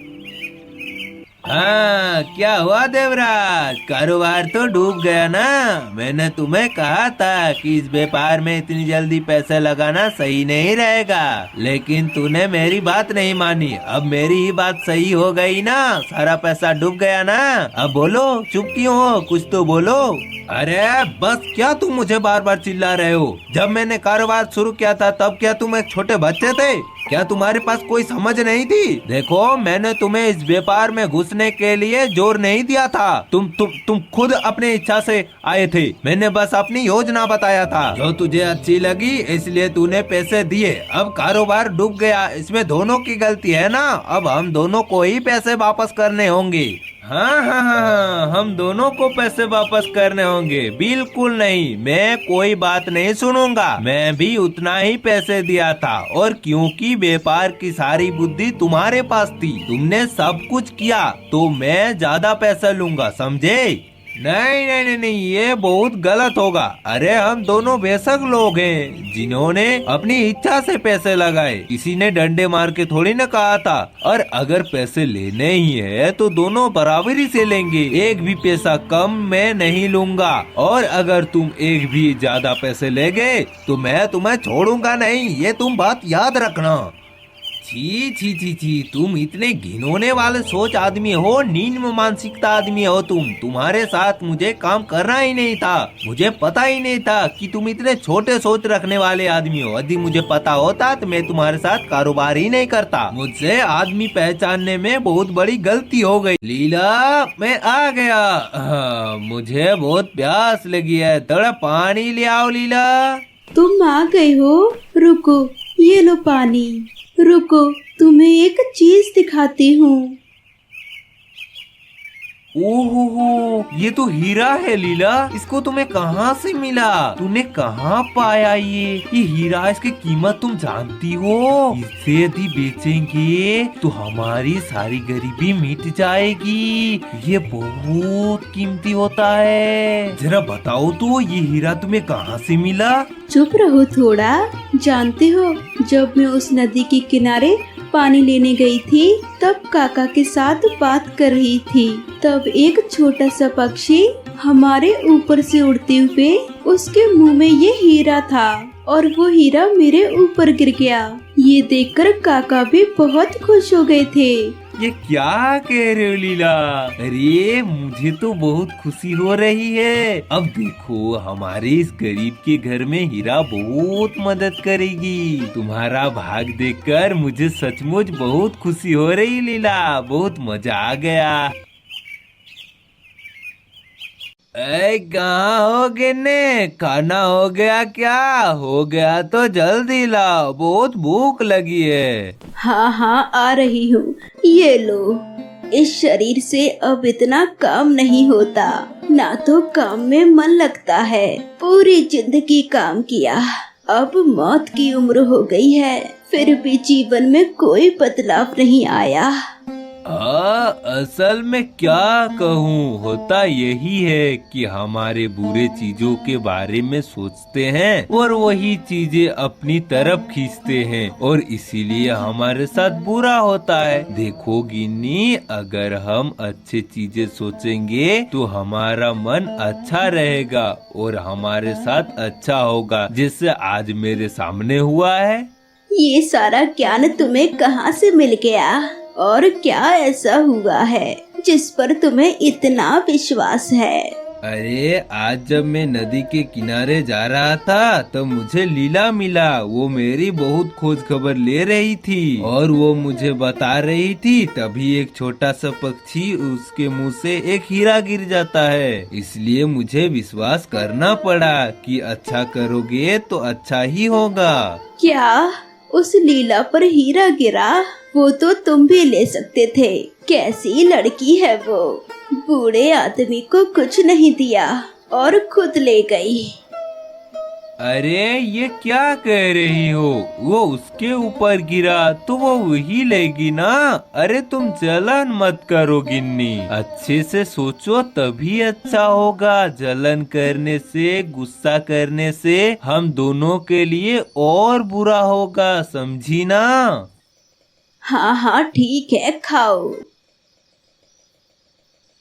Speaker 10: हाँ, क्या हुआ देवराज? कारोबार तो डूब गया ना? मैंने तुम्हें कहा था कि इस व्यापार में इतनी जल्दी पैसे लगाना सही नहीं रहेगा, लेकिन तूने मेरी बात नहीं मानी। अब मेरी ही बात सही हो गई ना, सारा पैसा डूब गया ना। अब बोलो, चुप क्यों हो? कुछ तो बोलो। अरे बस, क्या तुम मुझे बार बार चिल्ला रहे हो? जब मैंने कारोबार शुरू किया था तब क्या तुम एक छोटे बच्चे थे? क्या तुम्हारे पास कोई समझ नहीं थी? देखो, मैंने तुम्हें इस व्यापार में घुसने के लिए जोर नहीं दिया था। तुम खुद अपने इच्छा से आए थे। मैंने बस अपनी योजना बताया था जो तुझे अच्छी लगी, इसलिए तूने पैसे दिए। अब कारोबार डूब गया, इसमें दोनों की गलती है ना। अब हम दोनों को ही पैसे वापस करने होंगे। हाँ, हम दोनों को पैसे वापस करने होंगे। बिल्कुल नहीं, मैं कोई बात नहीं सुनूंगा। मैं भी उतना ही पैसे दिया था, और क्योंकि व्यापार की सारी बुद्धि तुम्हारे पास थी, तुमने सब कुछ किया, तो मैं ज्यादा पैसा लूंगा, समझे? नहीं नहीं नहीं नहीं, ये बहुत गलत होगा। अरे हम दोनों बेशक लोग हैं जिन्होंने अपनी इच्छा से पैसे लगाए, किसी ने डंडे मार के थोड़ी ना कहा था। और अगर पैसे लेने ही है तो दोनों बराबरी से लेंगे, एक भी पैसा कम मैं नहीं लूंगा। और अगर तुम एक भी ज्यादा पैसे ले गए तो मैं तुम्हें छोड़ूंगा नहीं, ये तुम बात याद रखना। छी छी छी छी, तुम इतने घिनौने वाले सोच आदमी हो, निम्न मानसिकता आदमी हो तुम्हारे साथ मुझे काम करना ही नहीं था। मुझे पता ही नहीं था कि तुम इतने छोटे सोच रखने वाले आदमी हो। यदि मुझे पता होता तो मैं तुम्हारे साथ कारोबार ही नहीं करता। मुझसे आदमी पहचानने में बहुत बड़ी गलती हो गई। लीला, मैं आ गया। मुझे बहुत प्यास लगी है, थोड़ा पानी ले आओ लीला।
Speaker 9: तुम आ गए हो, रुको ये लो पानी। रुको, तुम्हें एक चीज दिखाती हूँ।
Speaker 10: ओहो, ये तो हीरा है लीला। इसको तुम्हें कहाँ से मिला? तूने कहाँ पाया ये हीरा? इसकी कीमत तुम जानती हो? इसे यदि बेचेंगे तो हमारी सारी गरीबी मिट जाएगी। ये बहुत कीमती होता है। जरा बताओ तो ये हीरा तुम्हें कहाँ से मिला?
Speaker 9: चुप रहो थोड़ा। जानते हो, जब मैं उस नदी के किनारे पानी लेने गई थी तब काका के साथ बात कर रही थी। तब एक छोटा सा पक्षी हमारे ऊपर से उड़ते हुए उसके मुंह में ये हीरा था और वो हीरा मेरे ऊपर गिर गया। ये देखकर काका भी बहुत खुश हो गए थे।
Speaker 10: ये क्या कह रहे हो लीला? अरे मुझे तो बहुत खुशी हो रही है। अब देखो, हमारे इस गरीब के घर में हीरा बहुत मदद करेगी। तुम्हारा भाग देखकर मुझे सचमुच बहुत खुशी हो रही लीला। बहुत मजा आ गया। कहाँ हो गिन्ने? खाना हो गया क्या? हो गया तो जल्दी लाओ, बहुत भूख लगी है।
Speaker 9: हाँ हाँ, आ रही हूँ। ये लो। इस शरीर से अब इतना काम नहीं होता, ना तो काम में मन लगता है। पूरी जिंदगी काम किया, अब मौत की उम्र हो गई है, फिर भी जीवन में कोई बदलाव नहीं आया।
Speaker 10: असल में क्या कहूँ, होता यही है कि हमारे बुरे चीजों के बारे में सोचते हैं और वही चीजें अपनी तरफ खींचते हैं और इसीलिए हमारे साथ बुरा होता है। देखो गिन्नी, अगर हम अच्छी चीजें सोचेंगे तो हमारा मन अच्छा रहेगा और हमारे साथ अच्छा होगा, जैसे आज मेरे सामने हुआ है।
Speaker 9: ये सारा ज्ञान तुम्हें कहाँ से मिल गया और क्या ऐसा हुआ है जिस पर तुम्हें इतना विश्वास है?
Speaker 10: अरे आज जब मैं नदी के किनारे जा रहा था तो मुझे लीला मिला। वो मेरी बहुत खोज खबर ले रही थी और वो मुझे बता रही थी तभी एक छोटा सा पक्षी उसके मुंह से एक हीरा गिर जाता है। इसलिए मुझे विश्वास करना पड़ा कि अच्छा करोगे तो अच्छा ही होगा।
Speaker 9: क्या उस लीला पर हीरा गिरा? वो तो तुम भी ले सकते थे। कैसी लड़की है वो, बूढ़े आदमी को कुछ नहीं दिया और खुद ले गई।
Speaker 10: अरे ये क्या कह रही हो? वो उसके ऊपर गिरा तो वो वही लेगी ना। अरे तुम जलन मत करो गिन्नी, अच्छे से सोचो तभी अच्छा होगा। जलन करने से, गुस्सा करने से हम दोनों के लिए और बुरा होगा, समझी ना?
Speaker 9: हाँ हाँ ठीक है, खाओ।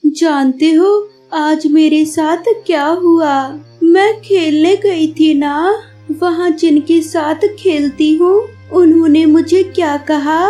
Speaker 9: जानते हो आज मेरे साथ क्या हुआ? मैं खेलने गई थी ना, वहाँ जिनके साथ खेलती हूँ उन्होंने मुझे क्या कहा?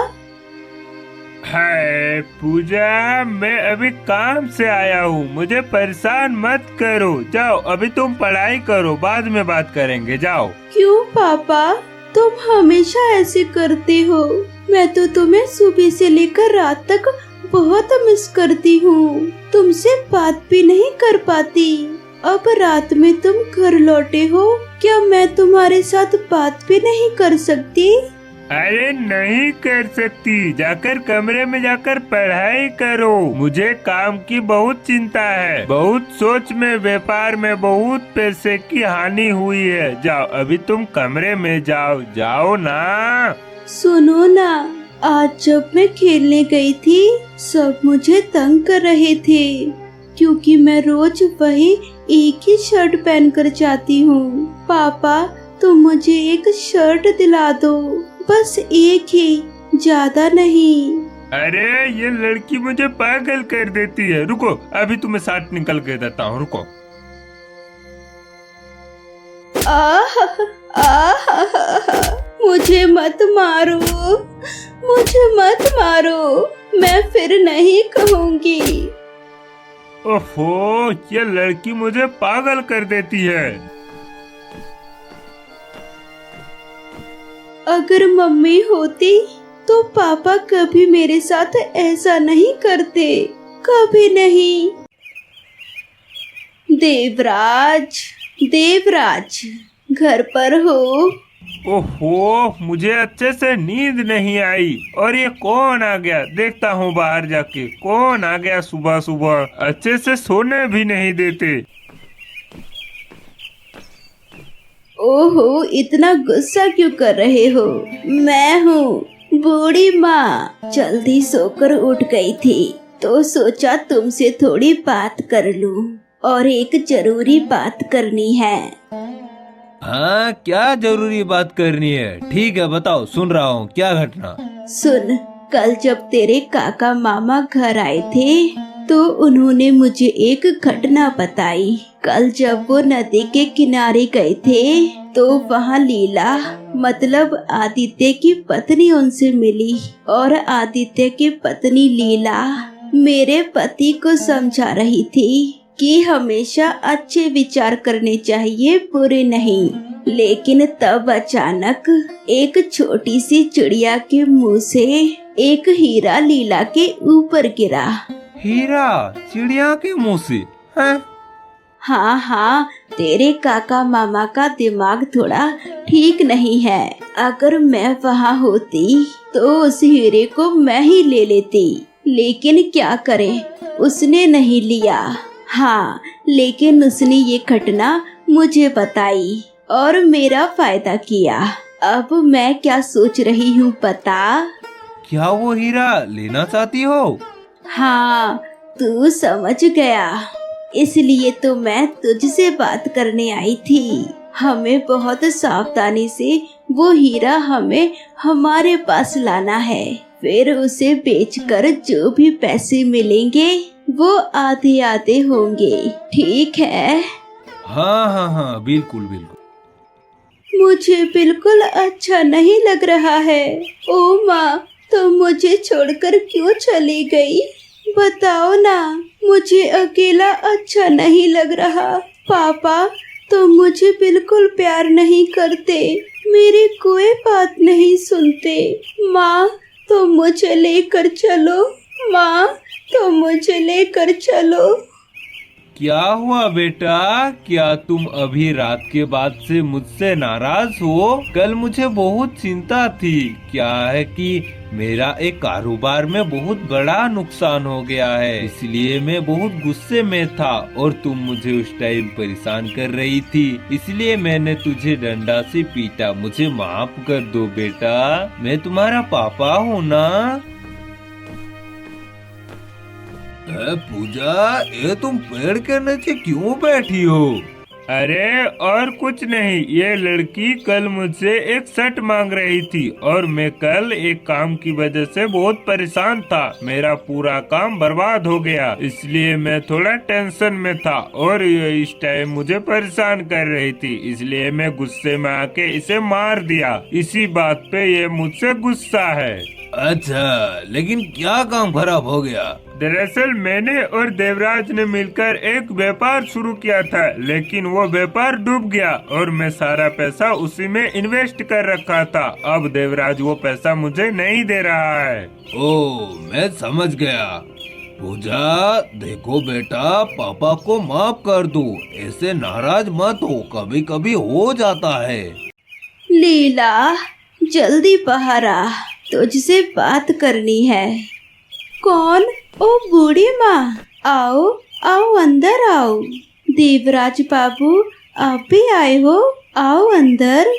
Speaker 6: हाय पूजा, मैं अभी काम से आया हूँ, मुझे परेशान मत करो। जाओ, अभी तुम पढ़ाई करो, बाद में बात करेंगे, जाओ।
Speaker 9: क्यों पापा, तुम हमेशा ऐसे करते हो? मैं तो तुम्हें सुबह से लेकर रात तक बहुत मिस करती हूँ। तुमसे बात भी नहीं कर पाती। अब रात में तुम घर लौटे हो, क्या मैं तुम्हारे साथ बात भी नहीं कर सकती?
Speaker 6: अरे नहीं कर सकती, जाकर कमरे में जाकर पढ़ाई करो। मुझे काम की बहुत चिंता है, बहुत सोच में, व्यापार में बहुत पैसे की हानि हुई है। जाओ, अभी तुम कमरे में जाओ, जाओ ना। सुनो
Speaker 9: ना, आज जब मैं खेलने गई थी सब मुझे तंग कर रहे थे क्योंकि मैं रोज वही एक ही शर्ट पहनकर जाती हूँ। पापा तुम मुझे एक शर्ट दिला दो, बस एक ही, ज्यादा नहीं।
Speaker 6: अरे ये लड़की मुझे पागल कर देती है। रुको, अभी तुम्हें शर्ट निकल के देता हूँ, रुको।
Speaker 9: मुझे मत मारो, मुझे मत मारो, मैं फिर नहीं कहूँगी।
Speaker 6: ओहो, ये लड़की मुझे पागल कर देती है।
Speaker 9: अगर मम्मी होती तो पापा कभी मेरे साथ ऐसा नहीं करते, कभी नहीं। देवराज, देवराज घर पर हो?
Speaker 6: ओहो, मुझे अच्छे से नींद नहीं आई। और ये कौन आ गया? देखता हूँ बाहर जाके कौन आ गया सुबह सुबह, अच्छे से सोने भी नहीं देते।
Speaker 9: ओहो, इतना गुस्सा क्यों कर रहे हो? मैं हूँ बूढ़ी माँ, जल्दी सोकर उठ गई थी तो सोचा तुमसे थोड़ी बात कर लूँ, और एक जरूरी बात करनी है।
Speaker 10: हाँ, क्या जरूरी बात करनी है? ठीक है, बताओ, सुन रहा हूँ। क्या घटना?
Speaker 9: सुन, कल जब तेरे काका मामा घर आए थे तो उन्होंने मुझे एक घटना बताई। कल जब वो नदी के किनारे गए थे तो वहाँ लीला, मतलब आदित्य की पत्नी उनसे मिली, और आदित्य की पत्नी लीला मेरे पति को समझा रही थी कि हमेशा अच्छे विचार करने चाहिए, बुरे नहीं। लेकिन तब अचानक एक छोटी सी चिड़िया के मुंह से एक हीरा लीला के ऊपर गिरा।
Speaker 10: हीरा चिड़िया के मुंह से? हैं?
Speaker 9: हाँ हाँ, तेरे काका मामा का दिमाग थोड़ा ठीक नहीं है। अगर मैं वहाँ होती तो उस हीरे को मैं ही ले लेती, लेकिन क्या करें, उसने नहीं लिया। हाँ, लेकिन उसने ये घटना मुझे बताई और मेरा फायदा किया। अब मैं क्या सोच रही हूँ पता?
Speaker 10: क्या वो हीरा लेना चाहती हो?
Speaker 9: हाँ, तू समझ गया, इसलिए तो मैं तुझसे बात करने आई थी। हमें बहुत सावधानी से वो हीरा हमें हमारे पास लाना है, फिर उसे बेचकर जो भी पैसे मिलेंगे वो आधे आधे होंगे, ठीक है?
Speaker 10: हाँ हाँ हाँ, बिल्कुल बिल्कुल।
Speaker 9: मुझे बिल्कुल अच्छा नहीं लग रहा है। ओ माँ, तुम मुझे छोड़कर क्यों चली गई? बताओ ना, मुझे अकेला अच्छा नहीं लग रहा। पापा, तुम मुझे बिल्कुल प्यार नहीं करते, मेरी कोई बात नहीं सुनते। माँ, तुम मुझे लेकर चलो। माँ, तुम मुझे लेकर चलो।
Speaker 10: क्या हुआ बेटा? क्या तुम अभी रात के बाद से मुझसे नाराज हो? कल मुझे बहुत चिंता थी। क्या है कि मेरा एक कारोबार में बहुत बड़ा नुकसान हो गया है, इसलिए मैं बहुत गुस्से में था और तुम मुझे उस टाइम परेशान कर रही थी, इसलिए मैंने तुझे डंडा से पीटा। मुझे माफ कर दो बेटा, मैं तुम्हारा पापा हूँ ना। पूजा, ये तुम पेड़ के नीचे क्यों बैठी हो?
Speaker 6: अरे और कुछ नहीं, ये लड़की कल मुझसे एक शर्ट मांग रही थी और मैं कल एक काम की वजह से बहुत परेशान था। मेरा पूरा काम बर्बाद हो गया, इसलिए मैं थोड़ा टेंशन में था और ये इस टाइम मुझे परेशान कर रही थी, इसलिए मैं गुस्से में आके इसे मार दिया। इसी बात पे ये मुझसे गुस्सा है।
Speaker 10: अच्छा, लेकिन क्या काम खराब हो गया?
Speaker 6: दरअसल मैंने और देवराज ने मिलकर एक व्यापार शुरू किया था, लेकिन वो व्यापार डूब गया और मैं सारा पैसा उसी में इन्वेस्ट कर रखा था। अब देवराज वो पैसा मुझे नहीं दे रहा है।
Speaker 10: ओह, मैं समझ गया। पूजा, देखो बेटा, पापा को माफ कर दो, ऐसे नाराज मत हो, कभी कभी हो जाता है।
Speaker 9: लीला, जल्दी बाहर आ, तुझसे बात करनी है। कौन? ओ बूढ़ी माँ, आओ आओ, अंदर आओ। देवराज बाबू, आप भी आए हो? आओ अंदर।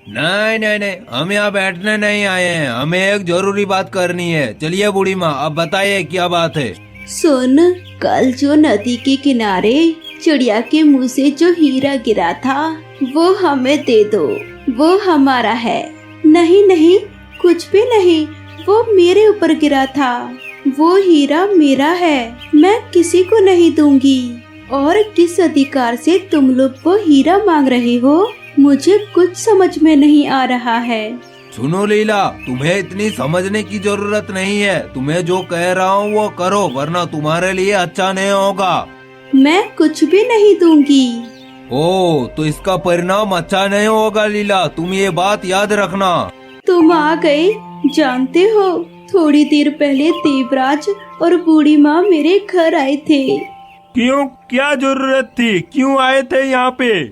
Speaker 10: नहीं नहीं नहीं, हम यहाँ बैठने नहीं आए हैं, हमें एक जरूरी बात करनी है। चलिए बूढ़ी माँ, अब बताइए क्या बात है।
Speaker 9: सुन, कल जो नदी के किनारे चिड़िया के मुंह से जो हीरा गिरा था वो हमें दे दो, वो हमारा है। नहीं नहीं, कुछ भी नहीं, वो मेरे ऊपर गिरा था, वो हीरा मेरा है, मैं किसी को नहीं दूंगी। और किस अधिकार से तुम लोग वो हीरा मांग रहे हो? मुझे कुछ समझ में नहीं आ रहा है।
Speaker 10: सुनो लीला, तुम्हें इतनी समझने की जरूरत नहीं है। तुम्हें जो कह रहा हूँ वो करो, वरना तुम्हारे लिए अच्छा नहीं होगा।
Speaker 9: मैं कुछ भी नहीं दूंगी।
Speaker 10: ओ, तो इसका परिणाम अच्छा नहीं होगा लीला, तुम ये बात याद रखना।
Speaker 9: तुम आ गए। जानते हो, थोड़ी देर पहले देवराज और बूढ़ी माँ मेरे घर आए थे।
Speaker 10: क्यों, क्या जरूरत थी, क्यों आए थे यहाँ पे?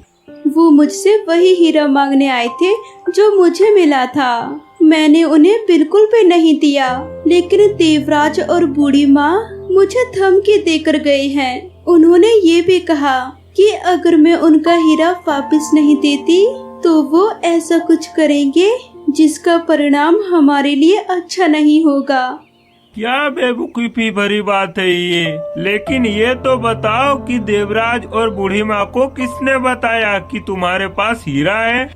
Speaker 9: वो मुझसे वही हीरा मांगने आए थे जो मुझे मिला था। मैंने उन्हें बिल्कुल भी नहीं दिया, लेकिन देवराज और बूढ़ी माँ मुझे धमकी देकर गए हैं। उन्होंने ये भी कहा कि अगर मैं उनका हीरा वापस नहीं देती तो वो ऐसा कुछ करेंगे जिसका परिणाम हमारे लिए अच्छा नहीं होगा।
Speaker 6: क्या बेवकूफी भरी बात है ये। लेकिन ये तो बताओ कि देवराज और बूढ़ी माँ को किसने बताया कि तुम्हारे पास हीरा है?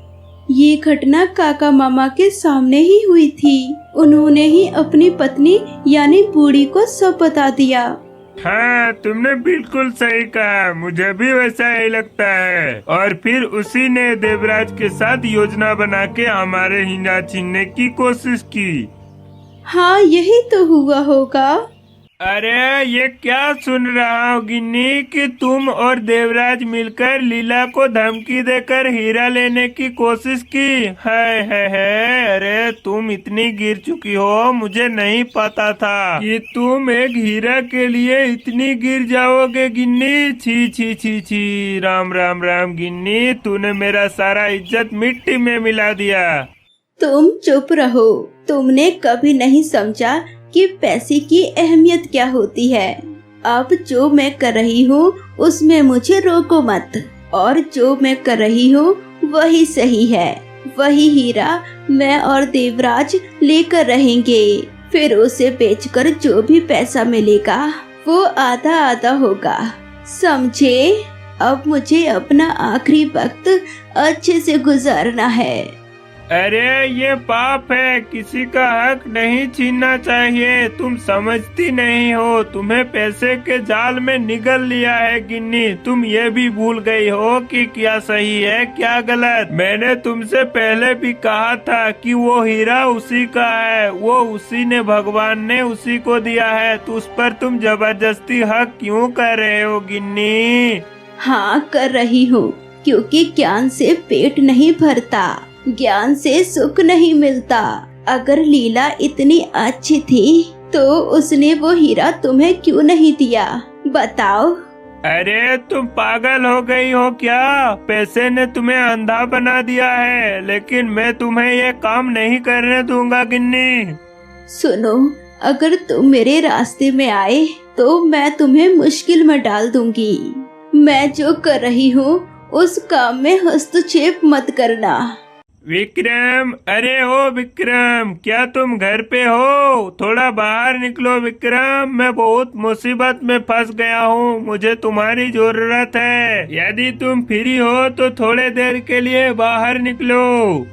Speaker 9: ये घटना काका मामा के सामने ही हुई थी। उन्होंने ही अपनी पत्नी यानी बूढ़ी को सब बता दिया।
Speaker 6: हाँ, तुमने बिल्कुल सही कहा, मुझे भी वैसा ही लगता है। और फिर उसी ने देवराज के साथ योजना बना के हमारे हीरा छीनने की कोशिश की।
Speaker 9: हाँ, यही तो हुआ होगा।
Speaker 6: अरे ये क्या सुन रहा हूँ गिन्नी कि तुम और देवराज मिलकर लीला को धमकी देकर हीरा लेने की कोशिश की है। अरे तुम इतनी गिर चुकी हो, मुझे नहीं पता था कि तुम एक हीरा के लिए इतनी गिर जाओगे गिन्नी। छी छी छी छी, राम राम राम गिन्नी, तूने मेरा सारा इज्जत मिट्टी में मिला दिया।
Speaker 9: तुम चुप रहो। तुमने कभी नहीं समझा कि पैसे की अहमियत क्या होती है। अब जो मैं कर रही हूँ उसमें मुझे रोको मत, और जो मैं कर रही हूँ वही सही है। वही हीरा मैं और देवराज लेकर रहेंगे। फिर उसे बेचकर जो भी पैसा मिलेगा वो आधा आधा होगा, समझे? अब मुझे अपना आखिरी वक्त अच्छे से गुजारना है।
Speaker 6: अरे ये पाप है, किसी का हक नहीं छीनना चाहिए। तुम समझती नहीं हो, तुम्हें पैसे के जाल में निगल लिया है गिन्नी। तुम ये भी भूल गई हो कि क्या सही है क्या गलत। मैंने तुमसे पहले भी कहा था कि वो हीरा उसी का है, वो उसी ने, भगवान ने उसी को दिया है। तो उस पर तुम जबरदस्ती हक क्यों कर रहे हो गिन्नी?
Speaker 9: हाँ, कर रही हूँ, क्योंकि ज्ञान से पेट नहीं भरता, ज्ञान से सुख नहीं मिलता। अगर लीला इतनी अच्छी थी तो उसने वो हीरा तुम्हें क्यों नहीं दिया, बताओ?
Speaker 6: अरे तुम पागल हो गई हो क्या? पैसे ने तुम्हें अंधा बना दिया है, लेकिन मैं तुम्हें ये काम नहीं करने दूंगा गिन्नी।
Speaker 9: सुनो, अगर तुम मेरे रास्ते में आए तो मैं तुम्हें मुश्किल में डाल दूंगी। मैं जो कर रही हूँ उस काम में हस्तक्षेप मत करना।
Speaker 6: विक्रम, अरे ओ विक्रम, क्या तुम घर पे हो? थोड़ा बाहर निकलो विक्रम, मैं बहुत मुसीबत में फंस गया हूँ, मुझे तुम्हारी जरूरत है। यदि तुम फ्री हो तो थोड़े देर के लिए बाहर निकलो।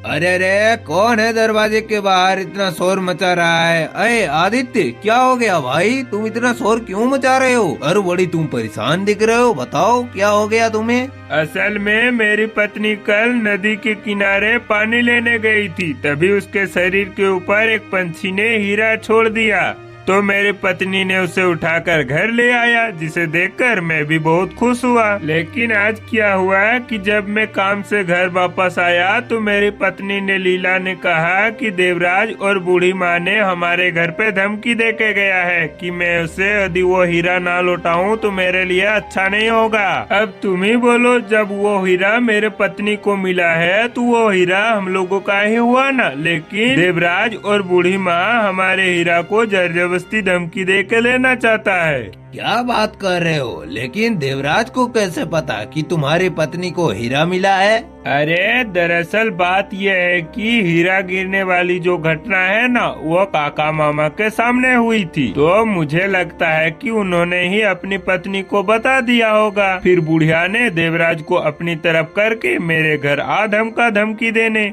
Speaker 10: अरे रे, कौन है दरवाजे के बाहर इतना शोर मचा रहा है? अरे आदित्य, क्या हो गया भाई? तुम इतना शोर क्यों मचा रहे हो? अरे बड़ी तुम परेशान दिख रहे हो, बताओ क्या हो गया तुम्हें?
Speaker 6: असल में मेरी पत्नी कल नदी के किनारे पानी लेने गई थी, तभी उसके शरीर के ऊपर एक पंछी ने हीरा छोड़ दिया। तो मेरी पत्नी ने उसे उठाकर घर ले आया, जिसे देखकर मैं भी बहुत खुश हुआ। लेकिन आज क्या हुआ कि जब मैं काम से घर वापस आया तो मेरी पत्नी ने लीला ने कहा कि देवराज और बूढ़ी माँ ने हमारे घर पे धमकी दे के गया है कि मैं उसे यदि वो हीरा ना लौटाऊं तो मेरे लिए अच्छा नहीं होगा। अब तुम ही बोलो, जब वो हीरा मेरे पत्नी को मिला है तो वो हीरा हम लोगों का ही हुआ ना, लेकिन देवराज और बूढ़ी माँ हमारे हीरा को जबरदस्ती धमकी दे के लेना चाहता है।
Speaker 10: क्या बात कर रहे हो? लेकिन देवराज को कैसे पता कि तुम्हारी पत्नी को हीरा मिला है?
Speaker 6: अरे दरअसल बात यह है कि हीरा गिरने वाली जो घटना है ना, वो काका मामा के सामने हुई थी। तो मुझे लगता है कि उन्होंने ही अपनी पत्नी को बता दिया होगा। फिर बुढ़िया ने देवराज को अपनी तरफ करके मेरे घर आ धमका धमकी देने।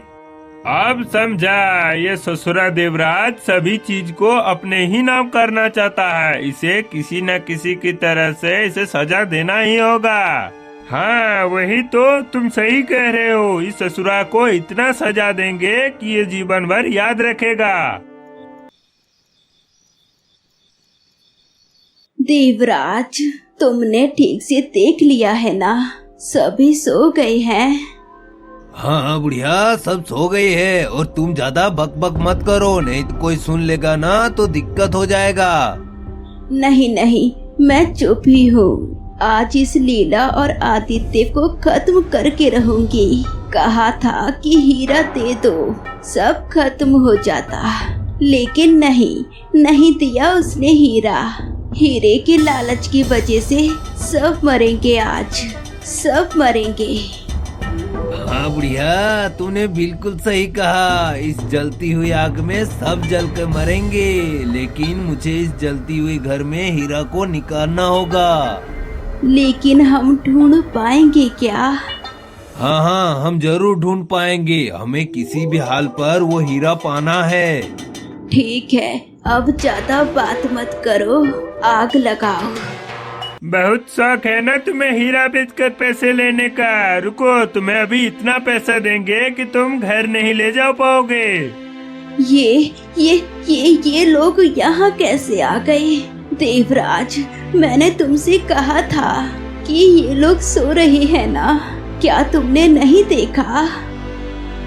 Speaker 6: अब समझा, ये ससुरा देवराज सभी चीज को अपने ही नाम करना चाहता है। इसे किसी न किसी की तरह से इसे सजा देना ही होगा। हाँ वही तो, तुम सही कह रहे हो। इस ससुरा को इतना सजा देंगे कि ये जीवन भर याद रखेगा।
Speaker 9: देवराज, तुमने ठीक से देख लिया है ना? सभी सो गए हैं।
Speaker 10: हाँ हाँ बुढ़िया, सब सो गई है। और तुम ज्यादा बक बक मत करो, नहीं तो कोई सुन लेगा ना तो दिक्कत हो जाएगा।
Speaker 9: नहीं नहीं, मैं चुप ही हूँ। आज इस लीला और आदित्य को खत्म करके रहूंगी। कहा था कि हीरा दे दो, सब खत्म हो जाता, लेकिन नहीं दिया उसने हीरा। हीरे के लालच की वजह से सब मरेंगे, आज सब मरेंगे।
Speaker 10: हाँ बुढ़िया, तूने बिल्कुल सही कहा। इस जलती हुई आग में सब जल कर मरेंगे, लेकिन मुझे इस जलती हुई घर में हीरा को निकालना होगा।
Speaker 9: लेकिन हम ढूंढ पाएंगे क्या?
Speaker 10: हाँ हाँ, हम जरूर ढूंढ पाएंगे। हमें किसी भी हाल पर वो हीरा पाना है।
Speaker 9: ठीक है, अब ज्यादा बात मत करो, आग लगाओ।
Speaker 6: बहुत शौक है ना तुम्हें हीरा बेचकर पैसे लेने का। रुको, तुम्हें अभी इतना पैसा देंगे कि तुम घर नहीं ले जा पाओगे।
Speaker 9: ये लोग यहाँ कैसे आ गए? देवराज, मैंने तुमसे कहा था कि ये लोग सो रहे हैं ना, क्या तुमने नहीं देखा?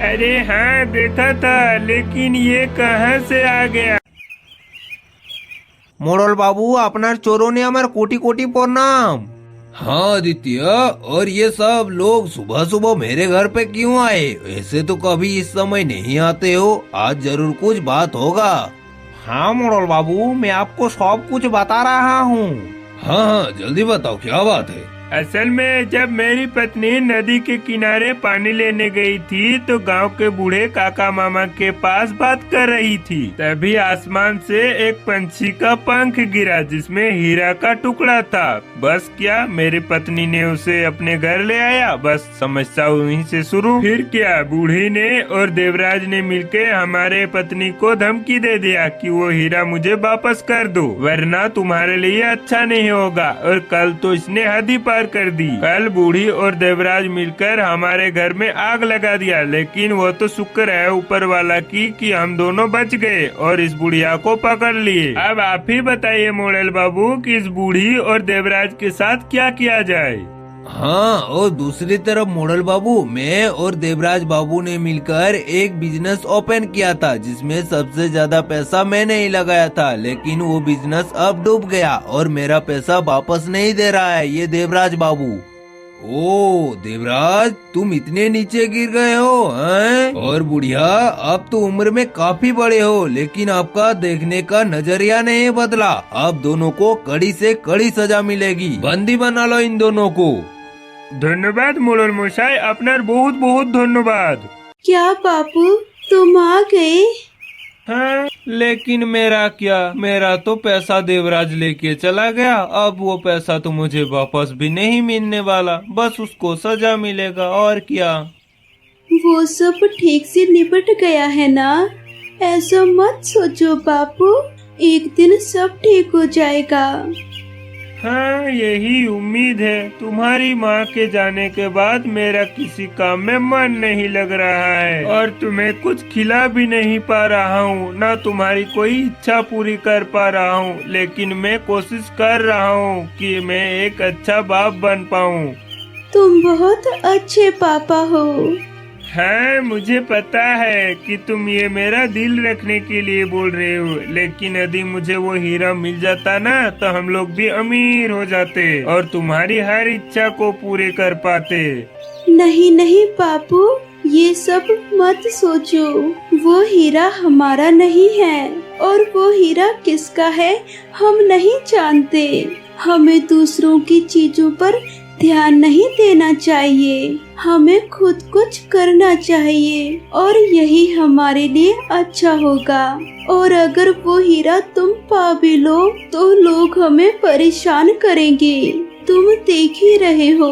Speaker 6: अरे हाँ देखा था, लेकिन ये कहाँ से आ गया?
Speaker 10: मोड़ल बाबू, अपना चोरों ने हमारे कोटि कोटि प्रणाम। हाँ आदित्य, और ये सब लोग सुबह सुबह मेरे घर पे क्यों आए? ऐसे तो कभी इस समय नहीं आते हो, आज जरूर कुछ बात होगा। हाँ मोड़ल बाबू, मैं आपको सब कुछ बता रहा हूँ। हाँ हाँ, जल्दी बताओ क्या बात है।
Speaker 6: असल में जब मेरी पत्नी नदी के किनारे पानी लेने गई थी तो गांव के बूढ़े काका मामा के पास बात कर रही थी। तभी आसमान से एक पंछी का पंख गिरा जिसमें हीरा का टुकड़ा था। बस क्या, मेरी पत्नी ने उसे अपने घर ले आया। बस समस्या वहीं से शुरू। फिर क्या, बूढ़ी ने और देवराज ने मिलके हमारे पत्नी को धमकी दे दिया कि वो हीरा मुझे वापस कर दो, वरना तुम्हारे लिए अच्छा नहीं होगा। और कल तो इसने हद ही पार कर दी। कल बूढ़ी और देवराज मिलकर हमारे घर में आग लगा दिया, लेकिन वो तो शुक्र है ऊपर वाला की कि हम दोनों बच गए और इस बुढ़िया को पकड़ लिए। अब आप ही बताइए मोड़ल बाबू कि इस बूढ़ी और देवराज के साथ क्या किया जाए।
Speaker 10: हाँ, और दूसरी तरफ मोड़ल बाबू, मैं और देवराज बाबू ने मिलकर एक बिजनेस ओपन किया था जिसमें सबसे ज्यादा पैसा मैंने ही लगाया था, लेकिन वो बिजनेस अब डूब गया और मेरा पैसा वापस नहीं दे रहा है ये देवराज बाबू। ओ देवराज, तुम इतने नीचे गिर गए हो हैं? और बुढ़िया, अब तो उम्र में काफी बड़े हो, लेकिन आपका देखने का नजरिया नहीं बदला। अब दोनों को कड़ी से कड़ी सजा मिलेगी। बंदी बना लो इन दोनों को।
Speaker 6: धन्यवाद मोड़ल मशाई, अपना बहुत बहुत धन्यवाद।
Speaker 9: क्या बापू, तुम आ गए?
Speaker 10: हाँ, लेकिन मेरा क्या, मेरा तो पैसा देवराज लेके चला गया। अब वो पैसा तो मुझे वापस भी नहीं मिलने वाला, बस उसको सजा मिलेगा और क्या।
Speaker 9: वो सब ठीक से निपट गया है ना? ऐसा मत सोचो बापू, एक दिन सब ठीक हो जाएगा।
Speaker 6: हाँ, यही उम्मीद है। तुम्हारी माँ के जाने के बाद मेरा किसी काम में मन नहीं लग रहा है और तुम्हें कुछ खिला भी नहीं पा रहा हूँ, ना तुम्हारी कोई इच्छा पूरी कर पा रहा हूँ। लेकिन मैं कोशिश कर रहा हूँ कि मैं एक अच्छा बाप बन पाऊँ।
Speaker 9: तुम बहुत अच्छे पापा हो।
Speaker 6: हाँ, मुझे पता है कि तुम ये मेरा दिल रखने के लिए बोल रहे हो, लेकिन यदि मुझे वो हीरा मिल जाता ना तो हम लोग भी अमीर हो जाते और तुम्हारी हर इच्छा को पूरे कर पाते।
Speaker 9: नहीं नहीं बापू, ये सब मत सोचो। वो हीरा हमारा नहीं है और वो हीरा किसका है हम नहीं जानते। हमें दूसरों की चीजों पर ध्यान नहीं देना चाहिए, हमें खुद कुछ करना चाहिए और यही हमारे लिए अच्छा होगा। और अगर वो हीरा तुम पा भी लो तो लोग हमें परेशान करेंगे। तुम देख ही रहे हो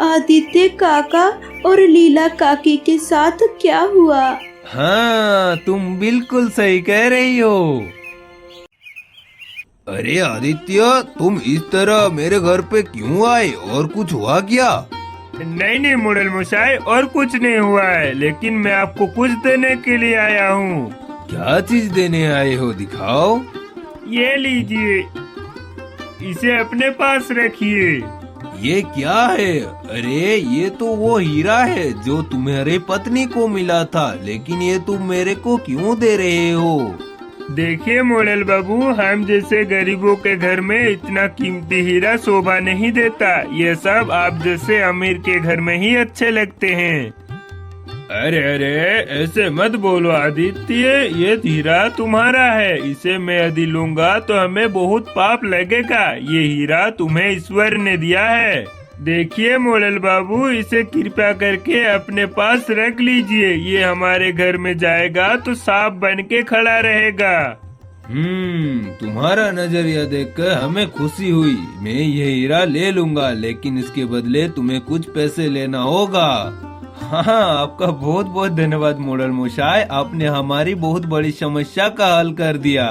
Speaker 9: आदित्य काका और लीला काकी के साथ क्या हुआ।
Speaker 10: हाँ, तुम बिल्कुल सही कह रही हो। अरे आदित्य, तुम इस तरह मेरे घर पे क्यों आए और कुछ हुआ क्या?
Speaker 6: नहीं नहीं मोड़ल मशाई, और कुछ नहीं हुआ है, लेकिन मैं आपको कुछ देने के लिए आया हूँ।
Speaker 10: क्या चीज देने आए हो, दिखाओ।
Speaker 6: ये लीजिए, इसे अपने पास रखिए।
Speaker 10: ये क्या है? अरे ये तो वो हीरा है जो तुम्हारे पत्नी को मिला था, लेकिन ये तुम मेरे को क्यों दे रहे हो?
Speaker 6: देखिए मोड़ल बाबू, हम जैसे गरीबों के घर में इतना कीमती हीरा शोभा नहीं देता। ये सब आप जैसे अमीर के घर में ही अच्छे लगते हैं। अरे अरे ऐसे मत बोलो आदित्य, ये हीरा तुम्हारा है, इसे मैं यदि लूंगा तो हमें बहुत पाप लगेगा। ये हीरा तुम्हें ईश्वर ने दिया है। देखिए मोड़ल बाबू, इसे कृपया करके अपने पास रख लीजिए। ये हमारे घर में जाएगा तो सांप बन के खड़ा रहेगा।
Speaker 10: तुम्हारा नजरिया देखकर हमें खुशी हुई। मैं ये हीरा ले लूंगा, लेकिन इसके बदले तुम्हें कुछ पैसे लेना होगा। हाँ, आपका बहुत बहुत धन्यवाद मोड़ल मशाई, आपने हमारी बहुत बड़ी समस्या का हल कर दिया।